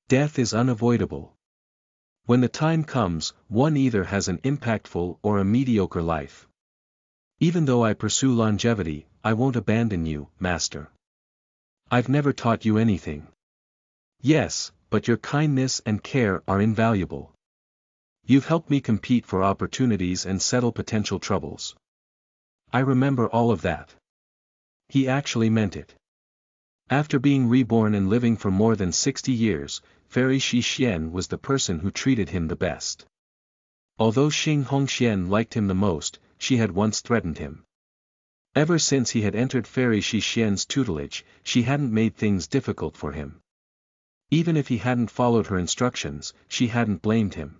Death is unavoidable. When the time comes, one either has an impactful or a mediocre life. Even though I pursue longevity, I won't abandon you, Master. I've never taught you anything. Yes, but your kindness and care are invaluable. You've helped me compete for opportunities and settle potential troubles. I remember all of that. He actually meant it. After being reborn and living for more than 60 years, Fairy Shi Xian was the person who treated him the best. Although Xing Hongxian liked him the most, she had once threatened him. Ever since he had entered Fairy Shi Xian's tutelage, she hadn't made things difficult for him. Even if he hadn't followed her instructions, she hadn't blamed him.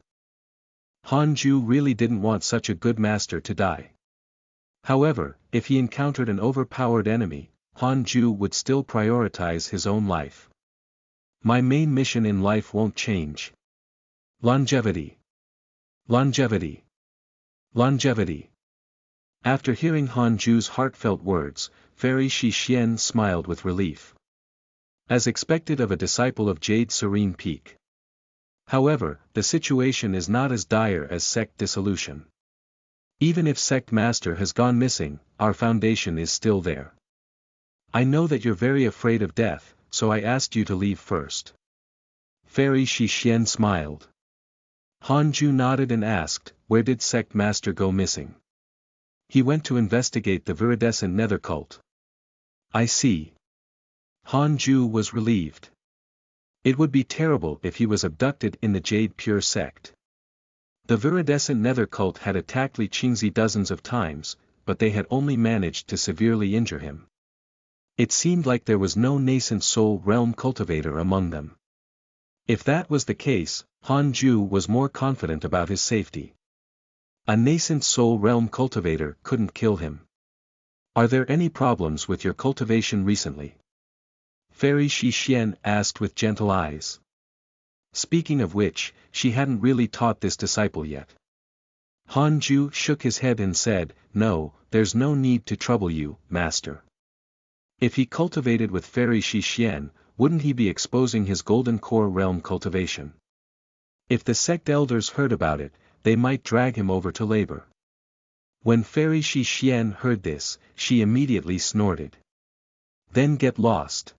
Han Ju really didn't want such a good master to die. However, if he encountered an overpowered enemy, Han Ju would still prioritize his own life. My main mission in life won't change. Longevity. Longevity. Longevity. After hearing Han Ju's heartfelt words, Fairy Shi Xian smiled with relief. As expected of a disciple of Jade Serene Peak. However, the situation is not as dire as sect dissolution. Even if sect master has gone missing, our foundation is still there. I know that you're very afraid of death, so I asked you to leave first. Fairy Shi Xian smiled. Han Ju nodded and asked, where did sect master go missing? He went to investigate the viridescent nether cult. I see. Han Ju was relieved. It would be terrible if he was abducted in the Jade Pure sect. The viridescent nether cult had attacked Li Qingzi dozens of times, but they had only managed to severely injure him. It seemed like there was no nascent soul realm cultivator among them. If that was the case, Han Ju was more confident about his safety. A nascent soul realm cultivator couldn't kill him. Are there any problems with your cultivation recently? Fairy Shi Xian asked with gentle eyes. Speaking of which, she hadn't really taught this disciple yet. Han Ju shook his head and said, no, there's no need to trouble you, master. If he cultivated with Fairy Shi Xian, wouldn't he be exposing his golden core realm cultivation? If the sect elders heard about it, they might drag him over to labor. When Fairy Shi Xian heard this, she immediately snorted. Then get lost.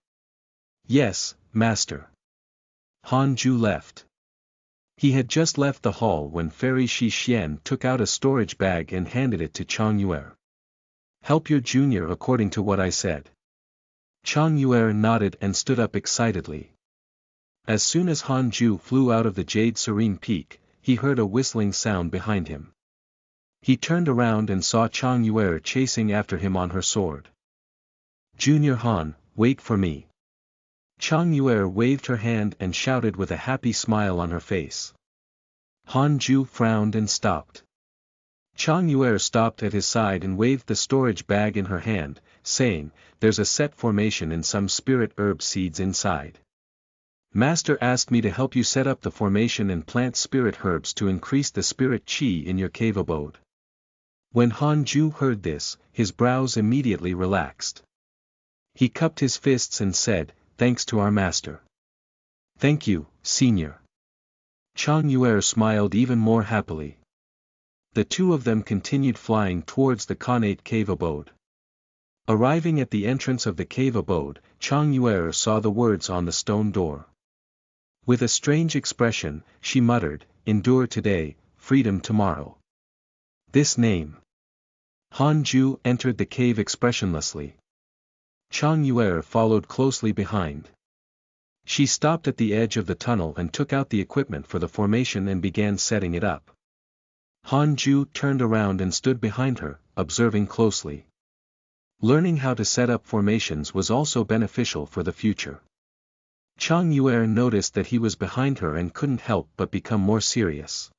Yes, master. Han Ju left. He had just left the hall when Fairy Shi Xian took out a storage bag and handed it to Chang Yuer. Help your junior according to what I said. Chang Yuer nodded and stood up excitedly. As soon as Han Ju flew out of the Jade Serene Peak, he heard a whistling sound behind him. He turned around and saw Chang Yuer chasing after him on her sword. Junior Han, wait for me. Chang Yuer waved her hand and shouted with a happy smile on her face. Han Ju frowned and stopped. Chang Yuer stopped at his side and waved the storage bag in her hand, saying, there's a set formation and some spirit herb seeds inside. Master asked me to help you set up the formation and plant spirit herbs to increase the spirit qi in your cave abode. When Han Ju heard this, his brows immediately relaxed. He cupped his fists and said, thanks to our master. Thank you, senior. Chang Yuer smiled even more happily. The two of them continued flying towards the Khanate cave abode. Arriving at the entrance of the cave abode, Chang Yuer saw the words on the stone door. With a strange expression, she muttered, endure today, freedom tomorrow. This name. Han Ju entered the cave expressionlessly. Chang Yuer followed closely behind. She stopped at the edge of the tunnel and took out the equipment for the formation and began setting it up. Han Ju turned around and stood behind her, observing closely. Learning how to set up formations was also beneficial for the future. Chang Yuer noticed that he was behind her and couldn't help but become more serious.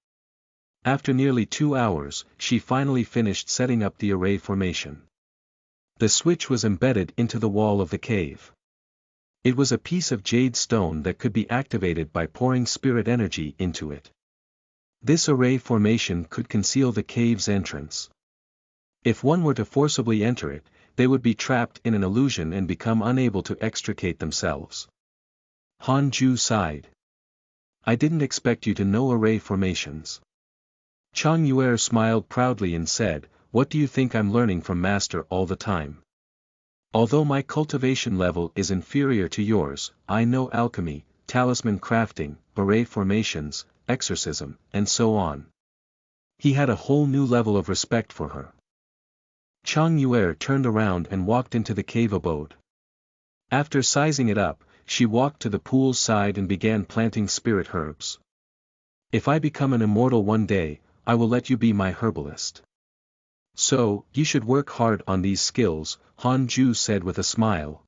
After nearly 2 hours, she finally finished setting up the array formation. The switch was embedded into the wall of the cave. It was a piece of jade stone that could be activated by pouring spirit energy into it. This array formation could conceal the cave's entrance. If one were to forcibly enter it, they would be trapped in an illusion and become unable to extricate themselves. Han Ju sighed. I didn't expect you to know array formations. Chang Yuer smiled proudly and said, what do you think I'm learning from master all the time? Although my cultivation level is inferior to yours, I know alchemy, talisman crafting, beret formations, exorcism, and so on. He had a whole new level of respect for her. Chang Yuer turned around and walked into the cave abode. After sizing it up, she walked to the pool's side and began planting spirit herbs. If I become an immortal one day, I will let you be my herbalist. So, you should work hard on these skills, Han Ju said with a smile.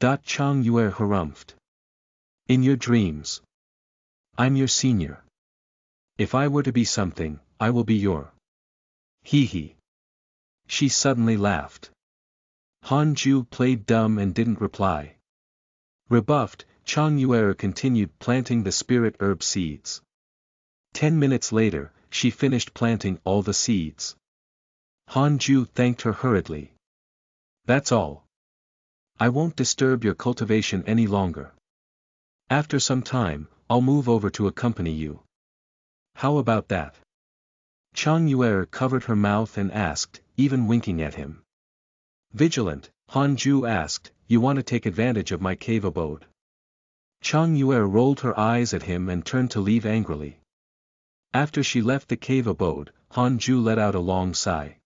Chang Yuer harumphed. In your dreams. I'm your senior. If I were to be something, I will be your. Hee hee. She suddenly laughed. Han Ju played dumb and didn't reply. Rebuffed, Chang Yuer continued planting the spirit herb seeds. 10 minutes later, she finished planting all the seeds. Han Ju thanked her hurriedly. That's all. I won't disturb your cultivation any longer. After some time, I'll move over to accompany you. How about that? Chang Yuer covered her mouth and asked, even winking at him. Vigilant, Han Ju asked, you want to take advantage of my cave abode? Chang Yuer rolled her eyes at him and turned to leave angrily. After she left the cave abode, Han Ju let out a long sigh.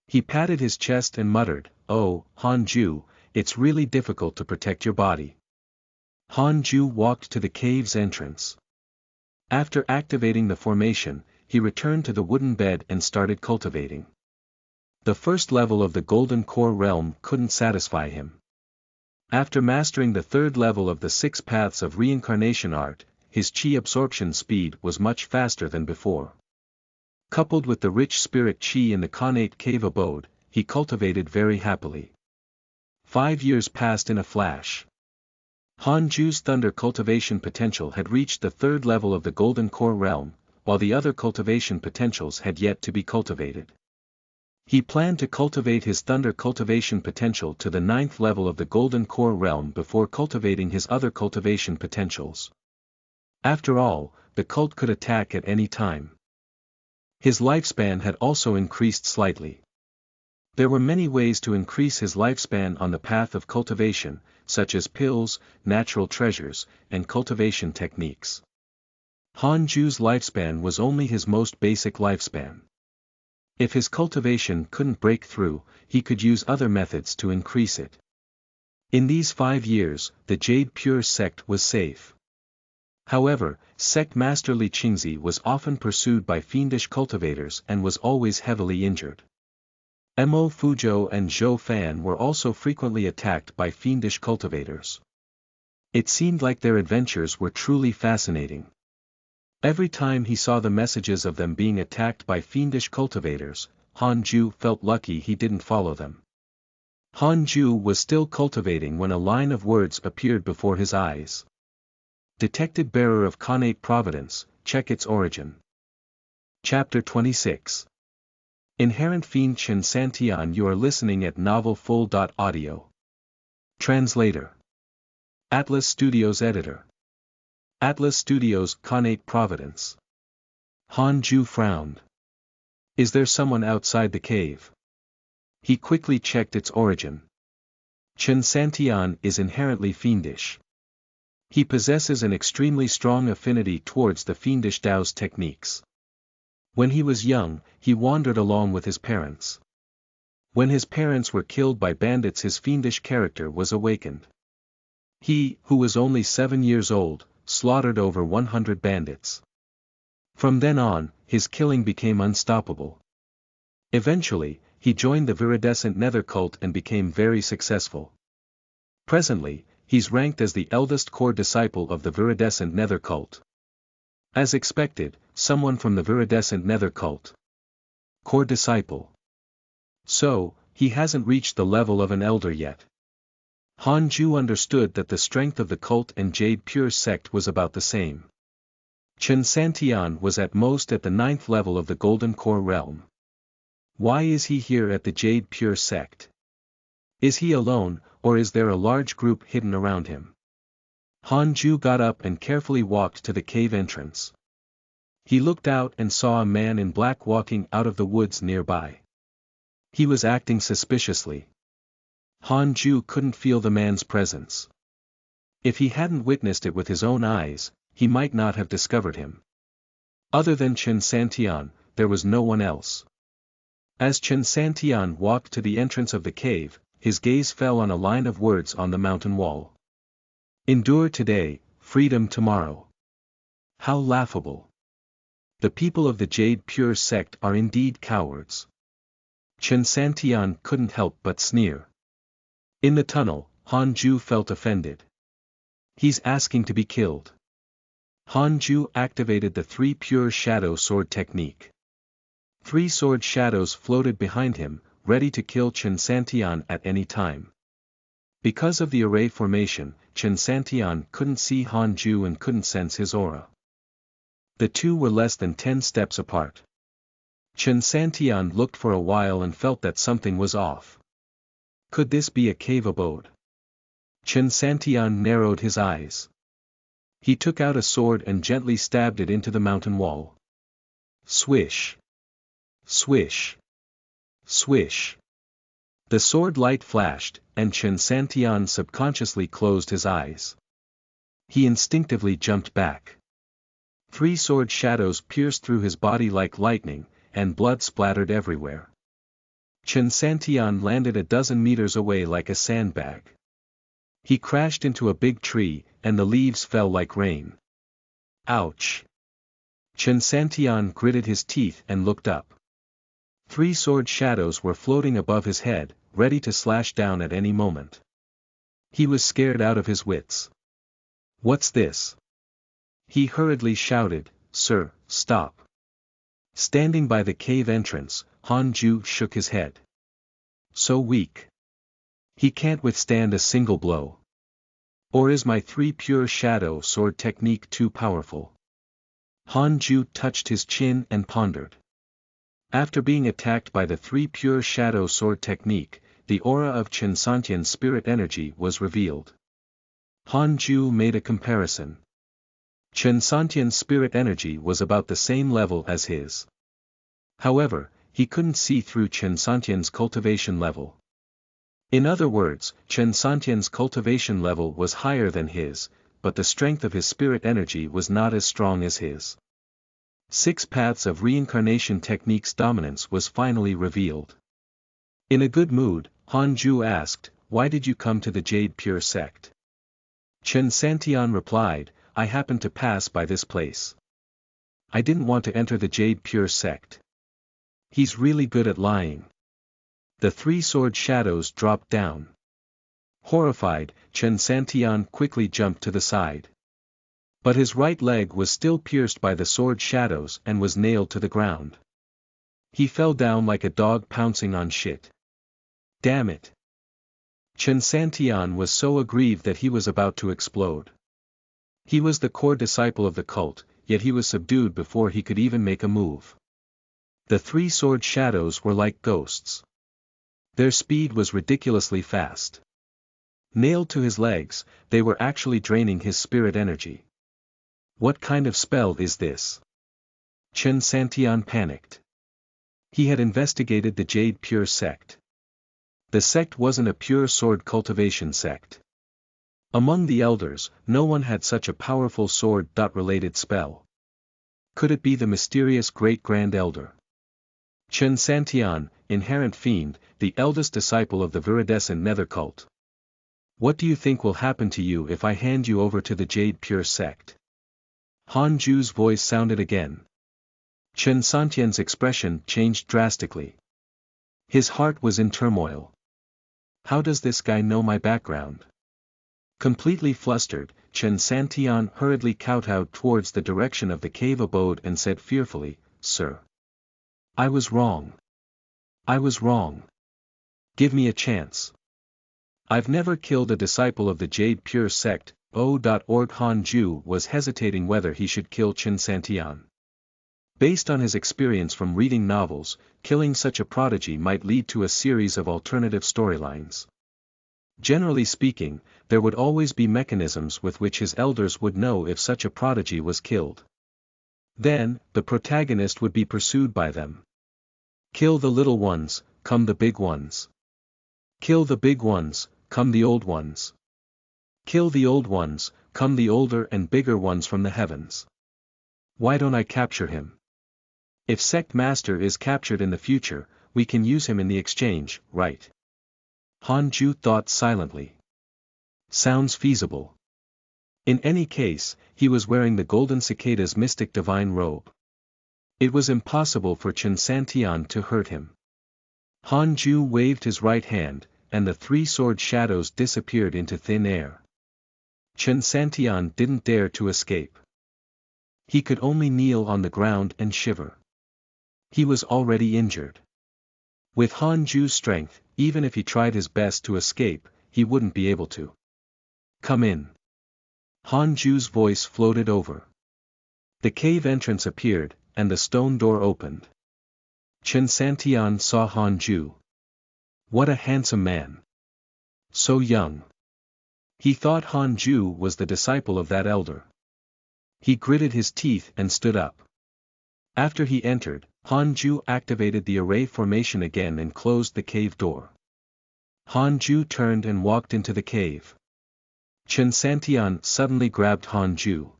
He patted his chest and muttered, oh, Han Ju, it's really difficult to protect your body. Han Ju walked to the cave's entrance. After activating the formation, he returned to the wooden bed and started cultivating. The first level of the Golden Core realm couldn't satisfy him. After mastering the third level of the 6 paths of reincarnation art, his chi absorption speed was much faster than before. Coupled with the rich spirit chi in the connate cave abode, he cultivated very happily. 5 years passed in a flash. Han Ju's thunder cultivation potential had reached the third level of the Golden Core realm, while the other cultivation potentials had yet to be cultivated. He planned to cultivate his thunder cultivation potential to the 9th level of the Golden Core realm before cultivating his other cultivation potentials. After all, the cult could attack at any time. His lifespan had also increased slightly. There were many ways to increase his lifespan on the path of cultivation, such as pills, natural treasures, and cultivation techniques. Han Ju's lifespan was only his most basic lifespan. If his cultivation couldn't break through, he could use other methods to increase it. In these 5 years, the Jade Pure sect was safe. However, sect master Li Qingzi was often pursued by fiendish cultivators and was always heavily injured. Mo Fuzhou and Zhou Fan were also frequently attacked by fiendish cultivators. It seemed like their adventures were truly fascinating. Every time he saw the messages of them being attacked by fiendish cultivators, Han Ju felt lucky he didn't follow them. Han Ju was still cultivating when a line of words appeared before his eyes. Detected bearer of Connate Providence, check its origin. Chapter 26. Inherent Fiend Chen Santian. You are listening at novelfull.audio. Translator. Atlas Studios Editor. Atlas Studios, Connate Providence. Han Ju frowned. Is there someone outside the cave? He quickly checked its origin. Chen Santian is inherently fiendish. He possesses an extremely strong affinity towards the fiendish Tao's techniques. When he was young, he wandered along with his parents. When his parents were killed by bandits, his fiendish character was awakened. He, who was only 7 years old, slaughtered over 100 bandits. From then on, his killing became unstoppable. Eventually, he joined the viridescent nether cult and became very successful. Presently, he's ranked as the eldest core disciple of the viridescent nether cult. As expected, someone from the viridescent nether cult. Core disciple. So, he hasn't reached the level of an elder yet. Han Ju understood that the strength of the cult and Jade Pure sect was about the same. Chen Santian was at most at the 9th level of the Golden Core realm. Why is he here at the Jade Pure sect? Is he alone, or is there a large group hidden around him? Han Ju got up and carefully walked to the cave entrance. He looked out and saw a man in black walking out of the woods nearby. He was acting suspiciously. Han Ju couldn't feel the man's presence. If he hadn't witnessed it with his own eyes, he might not have discovered him. Other than Chen Santian, there was no one else. As Chen Santian walked to the entrance of the cave, his gaze fell on a line of words on the mountain wall. Endure today, freedom tomorrow. How laughable. The people of the Jade Pure sect are indeed cowards. Chen Santian couldn't help but sneer. In the tunnel, Han Ju felt offended. He's asking to be killed. Han Ju activated the 3 pure shadow sword technique. 3 sword shadows floated behind him, ready to kill Chen Santian at any time. Because of the array formation, Chen Santian couldn't see Han Ju and couldn't sense his aura. The two were less than 10 steps apart. Chen Santian looked for a while and felt that something was off. Could this be a cave abode? Chen Santian narrowed his eyes. He took out a sword and gently stabbed it into the mountain wall. Swish. Swish. Swish. The sword light flashed, and Chen Santian subconsciously closed his eyes. He instinctively jumped back. 3 sword shadows pierced through his body like lightning, and blood splattered everywhere. Chen Santian landed a dozen meters away like a sandbag. He crashed into a big tree, and the leaves fell like rain. Ouch! Chen Santian gritted his teeth and looked up. 3 sword shadows were floating above his head, ready to slash down at any moment. He was scared out of his wits. What's this? He hurriedly shouted, "Sir, stop." Standing by the cave entrance, Han Ju shook his head. So weak. He can't withstand a single blow. Or is my 3 pure shadow sword technique too powerful? Han Ju touched his chin and pondered. After being attacked by the 3 pure shadow sword technique, the aura of Chen Santian's spirit energy was revealed. Han Ju made a comparison. Chen Santian's spirit energy was about the same level as his. However, he couldn't see through Chen Santian's cultivation level. In other words, Chen Santian's cultivation level was higher than his, but the strength of his spirit energy was not as strong as his. 6 paths of reincarnation technique's dominance was finally revealed. In a good mood, Han Ju asked, "Why did you come to the Jade Pure sect?" Chen Santian replied, "I happened to pass by this place. I didn't want to enter the Jade Pure sect." He's really good at lying. The 3 sword shadows dropped down. Horrified, Chen Santian quickly jumped to the side. But his right leg was still pierced by the sword shadows and was nailed to the ground. He fell down like a dog pouncing on shit. Damn it! Chen Santian was so aggrieved that he was about to explode. He was the core disciple of the cult, yet he was subdued before he could even make a move. The 3 sword shadows were like ghosts. Their speed was ridiculously fast. Nailed to his legs, they were actually draining his spirit energy. What kind of spell is this? Chen Santian panicked. He had investigated the Jade Pure sect. The sect wasn't a pure sword cultivation sect. Among the elders, no one had such a powerful sword-related spell. Could it be the mysterious Great-Grand Elder? Chen Santian, inherent fiend, the eldest disciple of the viridescent nether cult. What do you think will happen to you if I hand you over to the Jade Pure sect? Han Ju's voice sounded again. Chen Santian's expression changed drastically. His heart was in turmoil. How does this guy know my background? Completely flustered, Chen Santian hurriedly kowtowed towards the direction of the cave abode and said fearfully, "Sir. I was wrong. I was wrong. Give me a chance. I've never killed a disciple of the Jade Pure sect." Han Ju was hesitating whether he should kill Chen Santian. Based on his experience from reading novels, killing such a prodigy might lead to a series of alternative storylines. Generally speaking, there would always be mechanisms with which his elders would know if such a prodigy was killed. Then, the protagonist would be pursued by them. Kill the little ones, come the big ones. Kill the big ones, come the old ones. Kill the old ones, come the older and bigger ones from the heavens. Why don't I capture him? If Sect Master is captured in the future, we can use him in the exchange, right? Han Ju thought silently. Sounds feasible. In any case, he was wearing the Golden Cicada's mystic divine robe. It was impossible for Chen Santian to hurt him. Han Ju waved his right hand, and the three sword shadows disappeared into thin air. Chen Santian didn't dare to escape. He could only kneel on the ground and shiver. He was already injured. With Han Ju's strength, even if he tried his best to escape, he wouldn't be able to. Come in. Han Ju's voice floated over. The cave entrance appeared, and the stone door opened. Chen Santian saw Han Ju. What a handsome man. So young. He thought Han Ju was the disciple of that elder. He gritted his teeth and stood up. After he entered, Han Ju activated the array formation again and closed the cave door. Han Ju turned and walked into the cave. Chen Santian suddenly grabbed Han Ju.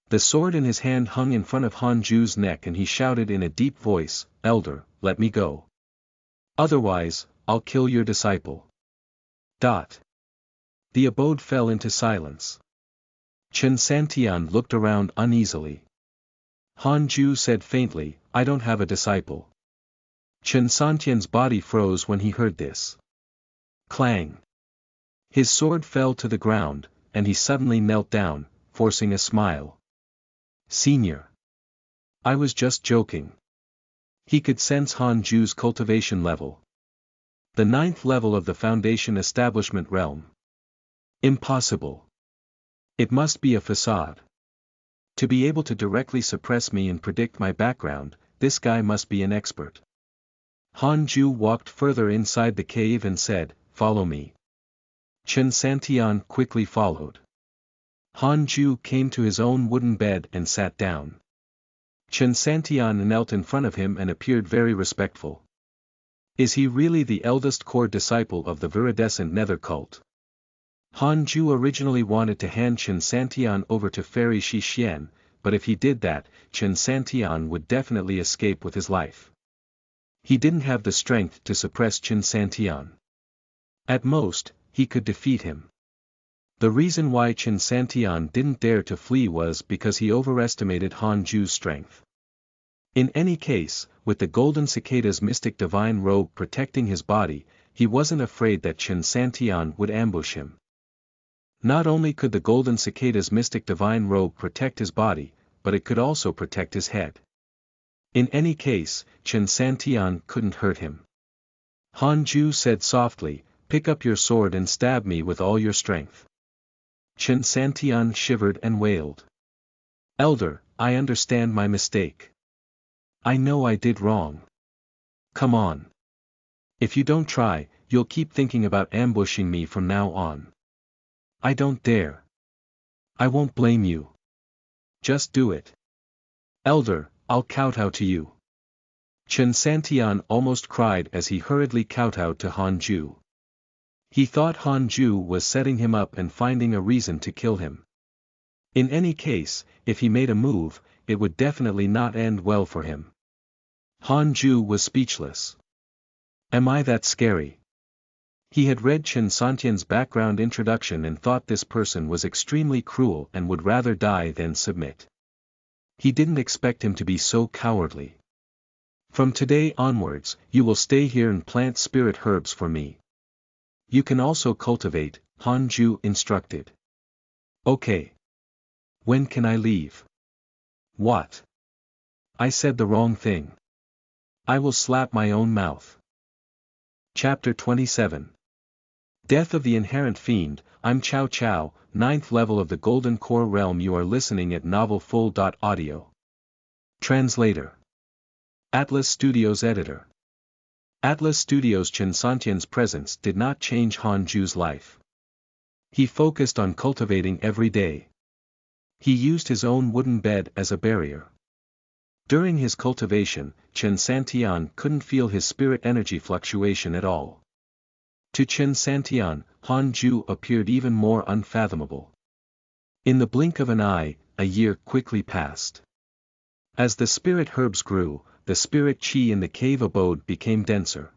The sword in his hand hung in front of Han Ju's neck and he shouted in a deep voice, "Elder, let me go. Otherwise, I'll kill your disciple." The abode fell into silence. Chen Santian looked around uneasily. Han Ju said faintly, "I don't have a disciple." Chen Santian's body froze when he heard this. Clang. His sword fell to the ground, and he suddenly knelt down, forcing a smile. "Senior. I was just joking." He could sense Han Ju's cultivation level. The 9th level of the Foundation Establishment realm. Impossible. It must be a facade. To be able to directly suppress me and predict my background, this guy must be an expert. Han Ju walked further inside the cave and said, "Follow me." Chen Santian quickly followed. Han Ju came to his own wooden bed and sat down. Chen Santian knelt in front of him and appeared very respectful. Is he really the eldest core disciple of the viridescent nether cult? Han Ju originally wanted to hand Chen Santian over to Fairy Shi Xian, but if he did that, Chen Santian would definitely escape with his life. He didn't have the strength to suppress Chen Santian. At most, he could defeat him. The reason why Chen Santian didn't dare to flee was because he overestimated Han Ju's strength. In any case, with the Golden Cicada's mystic divine robe protecting his body, he wasn't afraid that Chen Santian would ambush him. Not only could the Golden Cicada's mystic divine robe protect his body, but it could also protect his head. In any case, Chen Santian couldn't hurt him. Han Ju said softly, "Pick up your sword and stab me with all your strength." Chen Santian shivered and wailed. "Elder, I understand my mistake. I know I did wrong. Come on. If you don't try, you'll keep thinking about ambushing me from now on." "I don't dare. I won't blame you. Just do it." "Elder, I'll kowtow to you." Chen Santian almost cried as he hurriedly kowtowed to Han Ju. He thought Han Ju was setting him up and finding a reason to kill him. In any case, if he made a move, it would definitely not end well for him. Han Ju was speechless. Am I that scary? He had read Chen Santian's background introduction and thought this person was extremely cruel and would rather die than submit. He didn't expect him to be so cowardly. "From today onwards, you will stay here and plant spirit herbs for me. You can also cultivate," Han Ju instructed. "Okay. When can I leave?" "What? I said the wrong thing. I will slap my own mouth." Chapter 27. Death of the Inherent Fiend. I'm Chow Chow, 9th level of the Golden Core Realm. You are listening at novelfull.audio. Translator. Atlas Studios Editor. Atlas Studios. Chen Santian's presence did not change Han Ju's life. He focused on cultivating every day. He used his own wooden bed as a barrier. During his cultivation, Chen Santian couldn't feel his spirit energy fluctuation at all. To Chen Santian, Han Ju appeared even more unfathomable. In the blink of an eye, a year quickly passed. As the spirit herbs grew, the spirit qi in the cave abode became denser.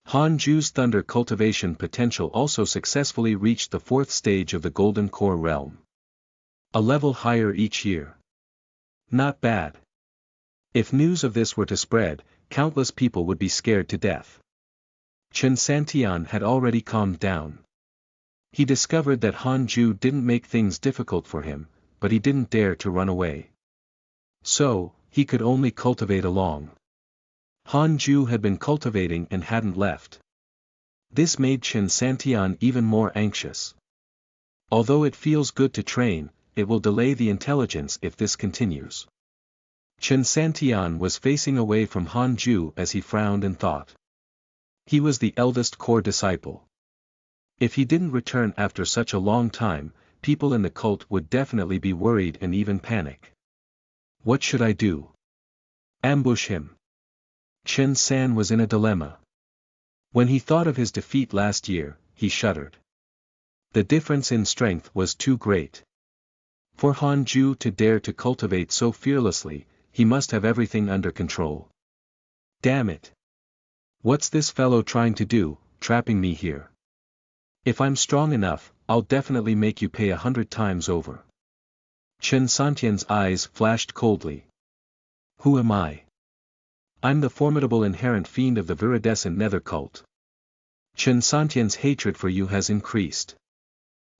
Han Ju's thunder cultivation potential also successfully reached the 4th stage of the Golden Core realm. A level higher each year. Not bad. If news of this were to spread, countless people would be scared to death. Chen Santian had already calmed down. He discovered that Han Ju didn't make things difficult for him, but he didn't dare to run away. So, he could only cultivate along. Han Ju had been cultivating and hadn't left. This made Chen Santian even more anxious. Although it feels good to train, it will delay the intelligence if this continues. Chen Santian was facing away from Han Ju as he frowned and thought. He was the eldest core disciple. If he didn't return after such a long time, people in the cult would definitely be worried and even panic. What should I do? Ambush him? Chen San was in a dilemma. When he thought of his defeat last year, he shuddered. The difference in strength was too great. For Han Ju to dare to cultivate so fearlessly, he must have everything under control. Damn it! What's this fellow trying to do, trapping me here? If I'm strong enough, I'll definitely make you pay 100 times over. Chen Santian's eyes flashed coldly. Who am I? I'm the formidable inherent fiend of the viridescent nether cult. Chen Santian's hatred for you has increased.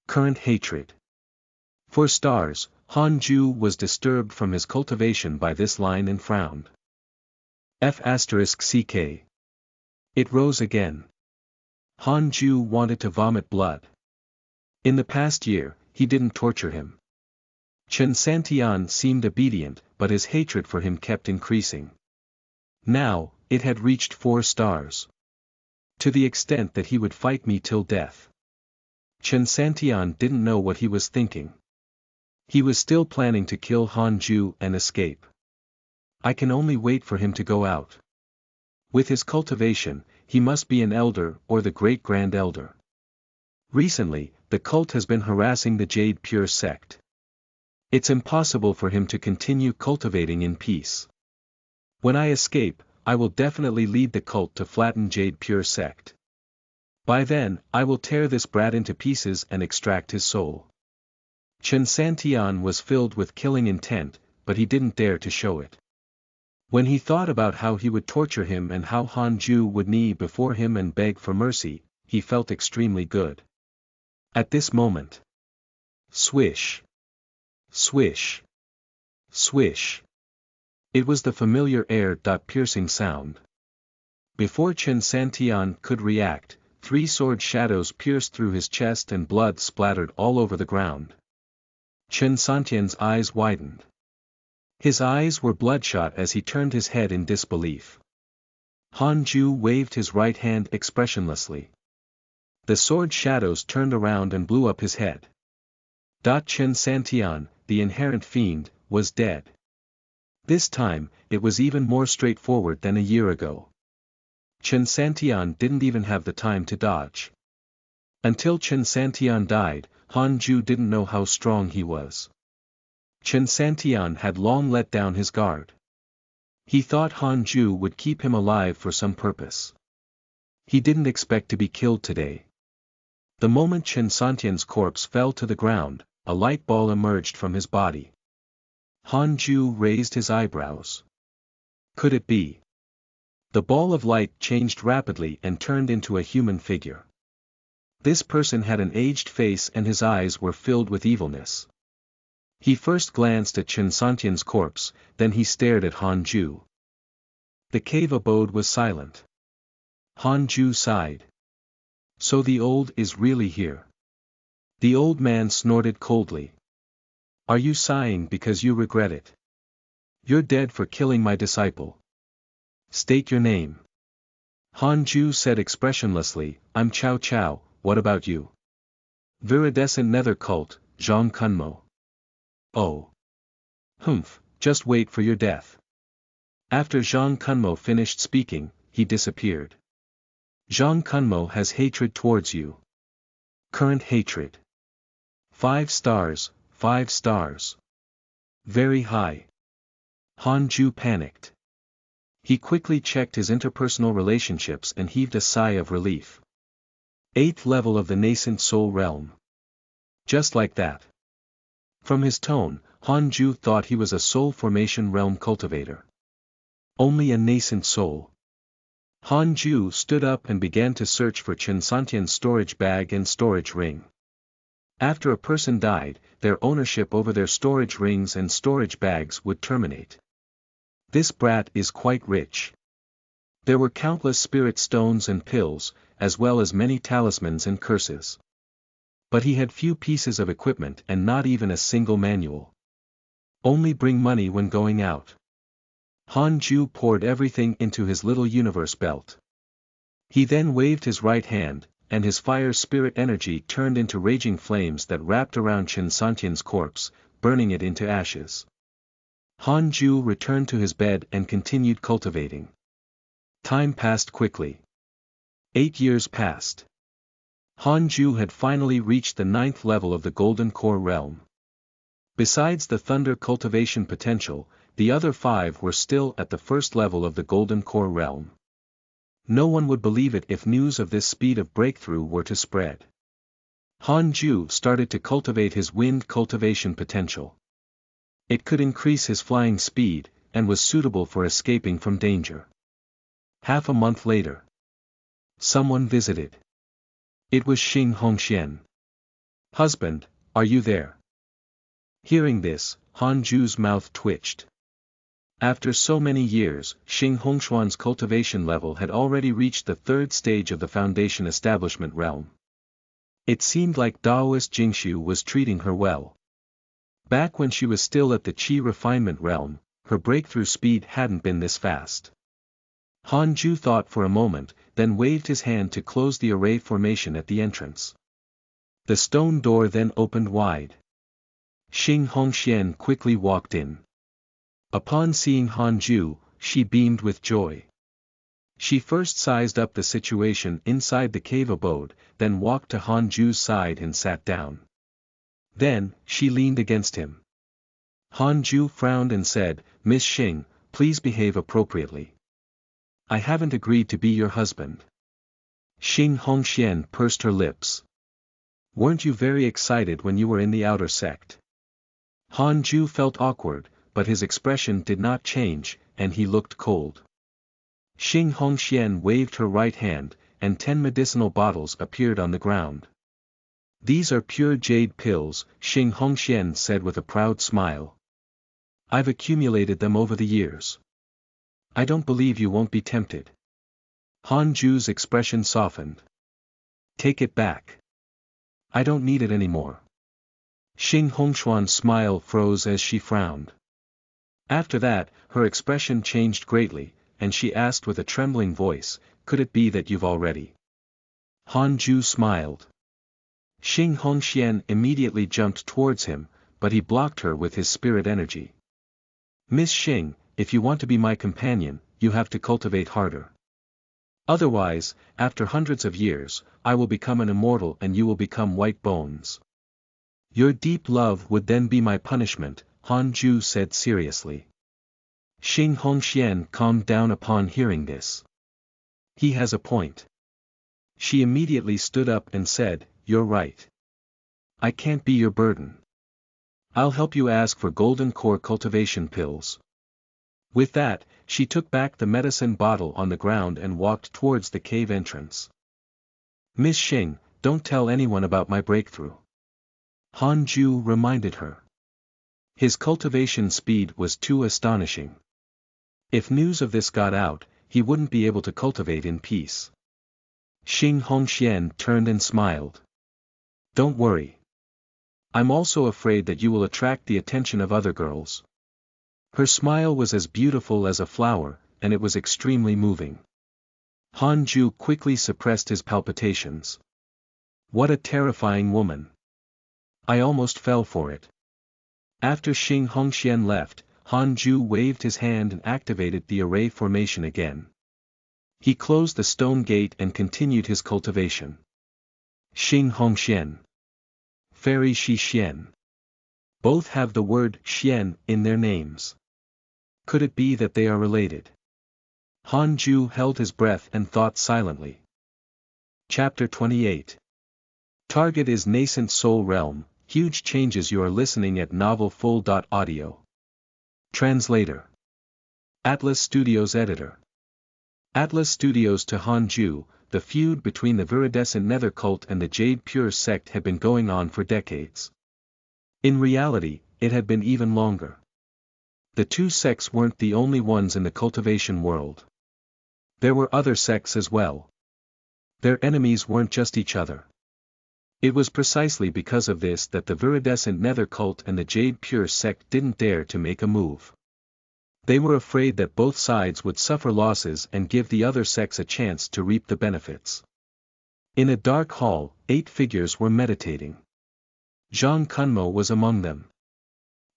Current hatred. For stars, Han Ju was disturbed from his cultivation by this line and frowned. F***ck. It rose again. Han Ju wanted to vomit blood. In the past year, he didn't torture him. Chen Santian seemed obedient, but his hatred for him kept increasing. Now, it had reached 4 stars. To the extent that he would fight me till death. Chen Santian didn't know what he was thinking. He was still planning to kill Han Ju and escape. I can only wait for him to go out. With his cultivation, he must be an elder or the great-grand elder. Recently, the cult has been harassing the Jade Pure sect. It's impossible for him to continue cultivating in peace. When I escape, I will definitely lead the cult to flatten Jade Pure sect. By then, I will tear this brat into pieces and extract his soul. Chen Santian was filled with killing intent, but he didn't dare to show it. When he thought about how he would torture him and how Han Ju would kneel before him and beg for mercy, he felt extremely good. At this moment. Swish. Swish. Swish. It was the familiar air-piercing sound. Before Chen Santian could react, 3 sword shadows pierced through his chest and blood splattered all over the ground. Chen Santian's eyes widened. His eyes were bloodshot as he turned his head in disbelief. Han Ju waved his right hand expressionlessly. The sword shadows turned around and blew up his head. Chen Santian, the inherent fiend, was dead. This time, it was even more straightforward than a year ago. Chen Santian didn't even have the time to dodge. Until Chen Santian died, Han Ju didn't know how strong he was. Chen Santian had long let down his guard. He thought Han Ju would keep him alive for some purpose. He didn't expect to be killed today. The moment Chen Santian's corpse fell to the ground, a light ball emerged from his body. Han Ju raised his eyebrows. Could it be? The ball of light changed rapidly and turned into a human figure. This person had an aged face and his eyes were filled with evilness. He first glanced at Chen Santian's corpse, then he stared at Han Ju. The cave abode was silent. Han Ju sighed. So the old is really here. The old man snorted coldly. Are you sighing because you regret it? You're dead for killing my disciple. State your name. Han Ju said expressionlessly, I'm Cao Cao, what about you? Viridescent Nether Cult, Zhang Kunmo. Oh. Humph, just wait for your death. After Zhang Kunmo finished speaking, he disappeared. Zhang Kunmo has hatred towards you. Current hatred. 5 stars, 5 stars. Very high. Han Ju panicked. He quickly checked his interpersonal relationships and heaved a sigh of relief. 8th level of the nascent soul realm. Just like that. From his tone, Han Ju thought he was a soul formation realm cultivator. Only a nascent soul. Han Ju stood up and began to search for Chen Santian's storage bag and storage ring. After a person died, their ownership over their storage rings and storage bags would terminate. This brat is quite rich. There were countless spirit stones and pills, as well as many talismans and curses. But he had few pieces of equipment and not even a single manual. Only bring money when going out. Han Ju poured everything into his little universe belt. He then waved his right hand, and his fire spirit energy turned into raging flames that wrapped around Chen Santian's corpse, burning it into ashes. Han Ju returned to his bed and continued cultivating. Time passed quickly. 8 years passed. Han Ju had finally reached the 9th level of the Golden Core realm. Besides the Thunder cultivation potential, the other 5 were still at the 1st level of the Golden Core realm. No one would believe it if news of this speed of breakthrough were to spread. Han Ju started to cultivate his wind cultivation potential. It could increase his flying speed, and was suitable for escaping from danger. Half a month later. Someone visited. It was Xing Hongxian. Husband, are you there? Hearing this, Han Ju's mouth twitched. After so many years, Xing Hongxuan's cultivation level had already reached the 3rd stage of the Foundation Establishment realm. It seemed like Daoist Jingxu was treating her well. Back when she was still at the Qi refinement realm, her breakthrough speed hadn't been this fast. Han Ju thought for a moment, then waved his hand to close the array formation at the entrance. The stone door then opened wide. Xing Hongxian quickly walked in. Upon seeing Han Ju, she beamed with joy. She first sized up the situation inside the cave abode, then walked to Han Ju's side and sat down. Then, she leaned against him. Han Ju frowned and said, "Miss Xing, please behave appropriately. I haven't agreed to be your husband." Xing Hongxian pursed her lips. "Weren't you very excited when you were in the outer sect?" Han Ju felt awkward, but his expression did not change, and he looked cold. Xing Hongxian waved her right hand, and 10 medicinal bottles appeared on the ground. "These are pure jade pills," Xing Hongxian said with a proud smile. "I've accumulated them over the years. I don't believe you won't be tempted." Han Ju's expression softened. "Take it back. I don't need it anymore." Xing Hongxuan's smile froze as she frowned. After that, her expression changed greatly, and she asked with a trembling voice, "Could it be that you've already?" Han Ju smiled. Xing Hongxian immediately jumped towards him, but he blocked her with his spirit energy. "Miss Xing, if you want to be my companion, you have to cultivate harder. Otherwise, after hundreds of years, I will become an immortal and you will become white bones. Your deep love would then be my punishment," Han Ju said seriously. Xing Hongxian calmed down upon hearing this. He has a point. She immediately stood up and said, "You're right. I can't be your burden. I'll help you ask for golden core cultivation pills." With that, she took back the medicine bottle on the ground and walked towards the cave entrance. "Miss Xing, don't tell anyone about my breakthrough," Han Ju reminded her. His cultivation speed was too astonishing. If news of this got out, he wouldn't be able to cultivate in peace. Xing Hongxian turned and smiled. "Don't worry. I'm also afraid that you will attract the attention of other girls." Her smile was as beautiful as a flower, and it was extremely moving. Han Ju quickly suppressed his palpitations. What a terrifying woman. I almost fell for it. After Xing Hongxian left, Han Ju waved his hand and activated the array formation again. He closed the stone gate and continued his cultivation. Xing Hong Xian. Fairy Shi Xian. Both have the word Xian in their names. Could it be that they are related? Han Ju held his breath and thought silently. Chapter 28. Target is Nascent Soul Realm, Huge Changes. You are listening at novelfull.audio. Translator. Atlas Studios Editor. Atlas Studios. To Han Ju, the feud between the viridescent Nether cult and the Jade Pure sect had been going on for decades. In reality, it had been even longer. The two sects weren't the only ones in the cultivation world. There were other sects as well. Their enemies weren't just each other. It was precisely because of this that the viridescent Nether cult and the Jade Pure sect didn't dare to make a move. They were afraid that both sides would suffer losses and give the other sects a chance to reap the benefits. In a dark hall, 8 figures were meditating. Zhang Kunmo was among them.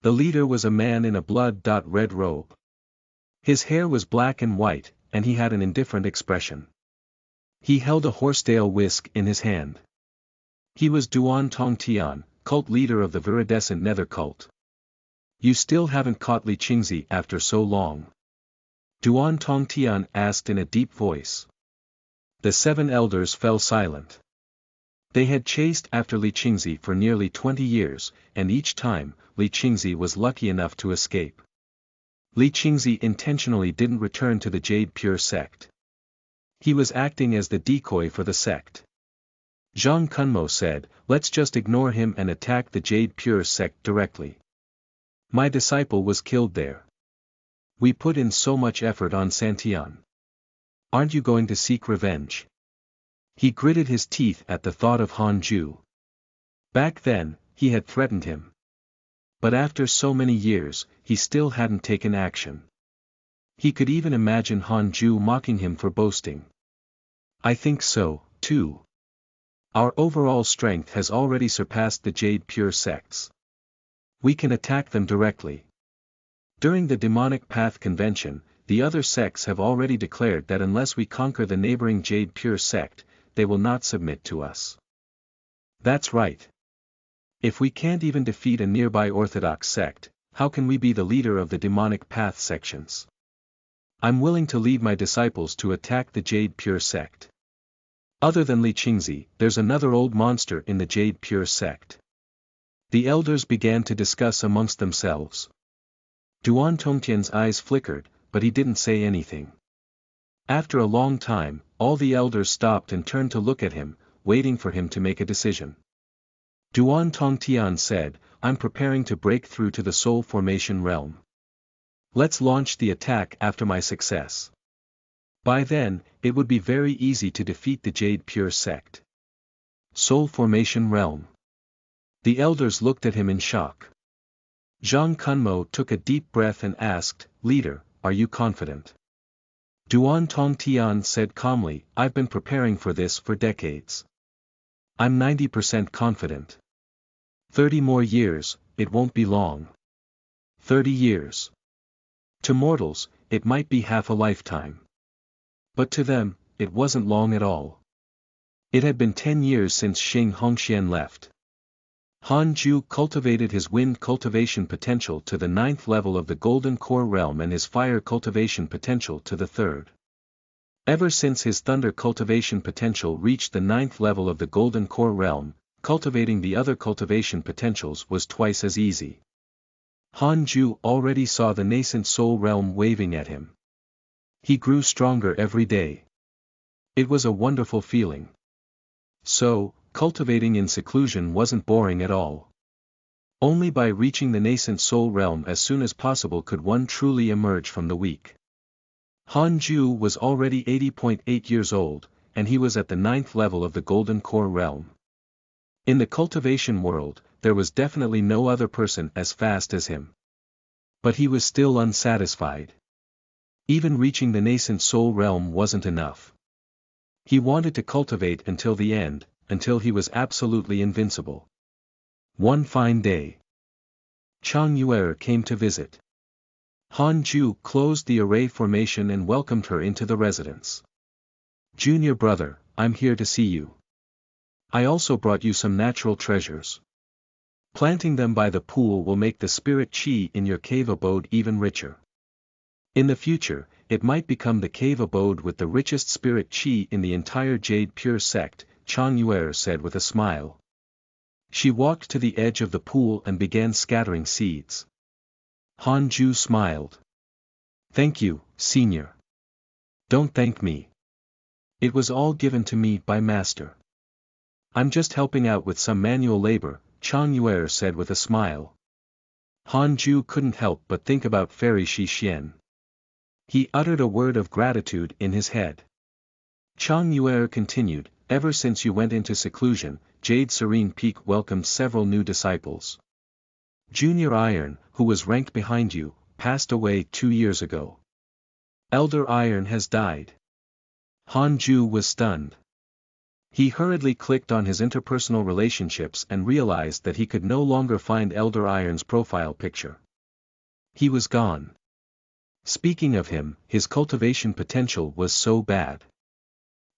The leader was a man in a blood-red robe. His hair was black and white, and he had an indifferent expression. He held a horsetail whisk in his hand. He was Duan Tongtian, cult leader of the viridescent Nether cult. You still haven't caught Li Qingzi after so long? Duan Tongtian asked in a deep voice. The 7 elders fell silent. They had chased after Li Qingzi for nearly 20 years, and each time, Li Qingzi was lucky enough to escape. Li Qingzi intentionally didn't return to the Jade Pure sect. He was acting as the decoy for the sect. Zhang Kunmo said, let's just ignore him and attack the Jade Pure sect directly. My disciple was killed there. We put in so much effort on Santian. Aren't you going to seek revenge? He gritted his teeth at the thought of Han Ju. Back then, he had threatened him. But after so many years, he still hadn't taken action. He could even imagine Han Ju mocking him for boasting. I think so, too. Our overall strength has already surpassed the Jade Pure sects. We can attack them directly. During the Demonic Path Convention, the other sects have already declared that unless we conquer the neighboring Jade Pure sect, they will not submit to us. That's right. If we can't even defeat a nearby Orthodox sect, how can we be the leader of the Demonic Path sections? I'm willing to lead my disciples to attack the Jade Pure sect. Other than Li Qingzi, there's another old monster in the Jade Pure sect. The elders began to discuss amongst themselves. Duan Tongtian's eyes flickered, but he didn't say anything. After a long time, all the elders stopped and turned to look at him, waiting for him to make a decision. Duan Tongtian said, I'm preparing to break through to the soul formation realm. Let's launch the attack after my success. By then, it would be very easy to defeat the Jade Pure sect. Soul formation realm. The elders looked at him in shock. Zhang Kunmo took a deep breath and asked, Leader, are you confident? Duan Tongtian said calmly, I've been preparing for this for decades. I'm 90% confident. 30 more years, it won't be long. 30 years. To mortals, it might be half a lifetime. But to them, it wasn't long at all. It had been 10 years since Xing Hongxian left. Han Ju cultivated his wind cultivation potential to the 9th level of the Golden Core realm and his fire cultivation potential to the 3rd. Ever since his thunder cultivation potential reached the 9th level of the Golden Core realm, cultivating the other cultivation potentials was twice as easy. Han Ju already saw the nascent soul realm waving at him. He grew stronger every day. It was a wonderful feeling. So, cultivating in seclusion wasn't boring at all. Only by reaching the nascent soul realm as soon as possible could one truly emerge from the weak. Han Ju was already 80.8 years old, and he was at the 9th level of the Golden Core realm. In the cultivation world, there was definitely no other person as fast as him. But he was still unsatisfied. Even reaching the nascent soul realm wasn't enough. He wanted to cultivate until the end, until he was absolutely invincible. One fine day, Chang Yuer came to visit. Han Ju closed the array formation and welcomed her into the residence. Junior brother, I'm here to see you. I also brought you some natural treasures. Planting them by the pool will make the spirit chi in your cave abode even richer. In the future, it might become the cave abode with the richest spirit chi in the entire Jade Pure sect, Chang Yuer said with a smile. She walked to the edge of the pool and began scattering seeds. Han Ju smiled. Thank you, senior. Don't thank me. It was all given to me by master. I'm just helping out with some manual labor, Chang Yuer said with a smile. Han Ju couldn't help but think about Fairy Shi Xian. He uttered a word of gratitude in his head. Chang Yuer continued, ever since you went into seclusion, Jade Serene Peak welcomed several new disciples. Junior Iron, who was ranked behind you, passed away 2 years ago. Elder Iron has died. Han Ju was stunned. He hurriedly clicked on his interpersonal relationships and realized that he could no longer find Elder Iron's profile picture. He was gone. Speaking of him, his cultivation potential was so bad.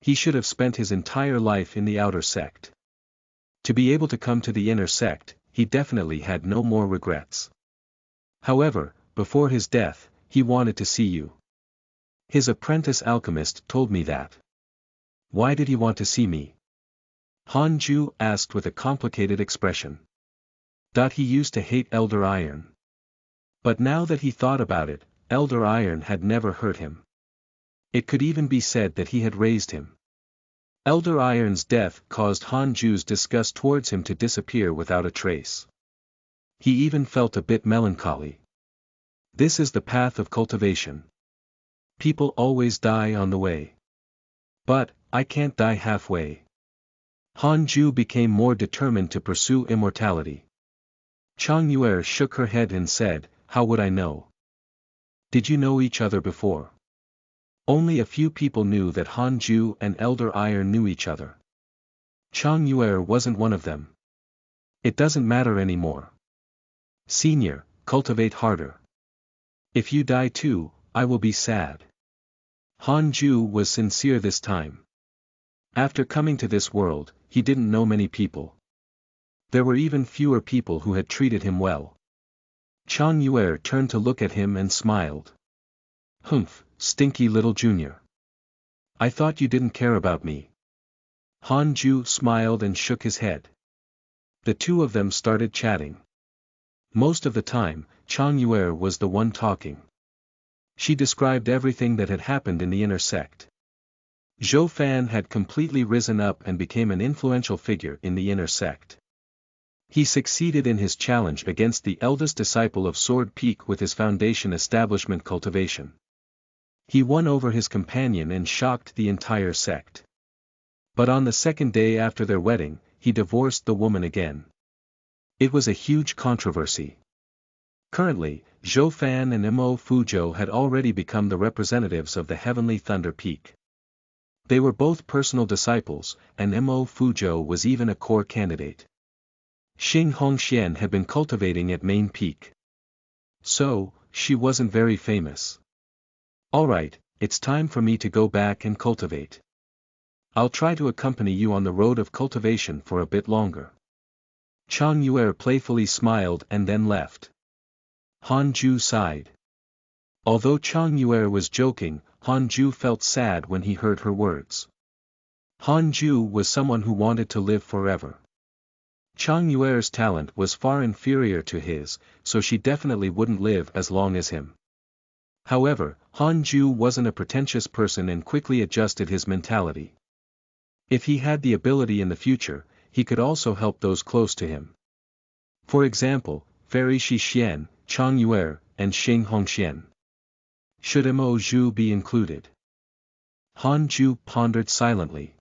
He should have spent his entire life in the outer sect. To be able to come to the inner sect, he definitely had no more regrets. However, before his death, he wanted to see you. His apprentice alchemist told me that. Why did he want to see me? Han Ju asked with a complicated expression. He used to hate Elder Iron. But now that he thought about it, Elder Iron had never hurt him. It could even be said that he had raised him. Elder Iron's death caused Han Ju's disgust towards him to disappear without a trace. He even felt a bit melancholy. This is the path of cultivation. People always die on the way. But, I can't die halfway. Han Ju became more determined to pursue immortality. Chang Yuer shook her head and said, how would I know? Did you know each other before? Only a few people knew that Han Ju and Elder Iron knew each other. Chang Yuer wasn't one of them. It doesn't matter anymore. Senior, cultivate harder. If you die too, I will be sad. Han Ju was sincere this time. After coming to this world, he didn't know many people. There were even fewer people who had treated him well. Chang Yuer turned to look at him and smiled. Humph, stinky little junior. I thought you didn't care about me. Han Ju smiled and shook his head. The two of them started chatting. Most of the time, Chang Yuer was the one talking. She described everything that had happened in the inner sect. Zhou Fan had completely risen up and became an influential figure in the inner sect. He succeeded in his challenge against the eldest disciple of Sword Peak with his foundation establishment cultivation. He won over his companion and shocked the entire sect. But on the second day after their wedding, he divorced the woman again. It was a huge controversy. Currently, Zhou Fan and Mo Fuzhou had already become the representatives of the Heavenly Thunder Peak. They were both personal disciples, and Mo Fuzhou was even a core candidate. Xing Hongxian had been cultivating at Main Peak. So, she wasn't very famous. Alright, it's time for me to go back and cultivate. I'll try to accompany you on the road of cultivation for a bit longer. Chang Yuer playfully smiled and then left. Han Ju sighed. Although Chang Yuer was joking, Han Ju felt sad when he heard her words. Han Ju was someone who wanted to live forever. Chang Yuer's talent was far inferior to his, so she definitely wouldn't live as long as him. However, Han Ju wasn't a pretentious person and quickly adjusted his mentality. If he had the ability in the future, he could also help those close to him. For example, Fairy Shi Xian, Chang Yuer, and Xing Hongxian. Should Mo Zhu be included? Han Ju pondered silently.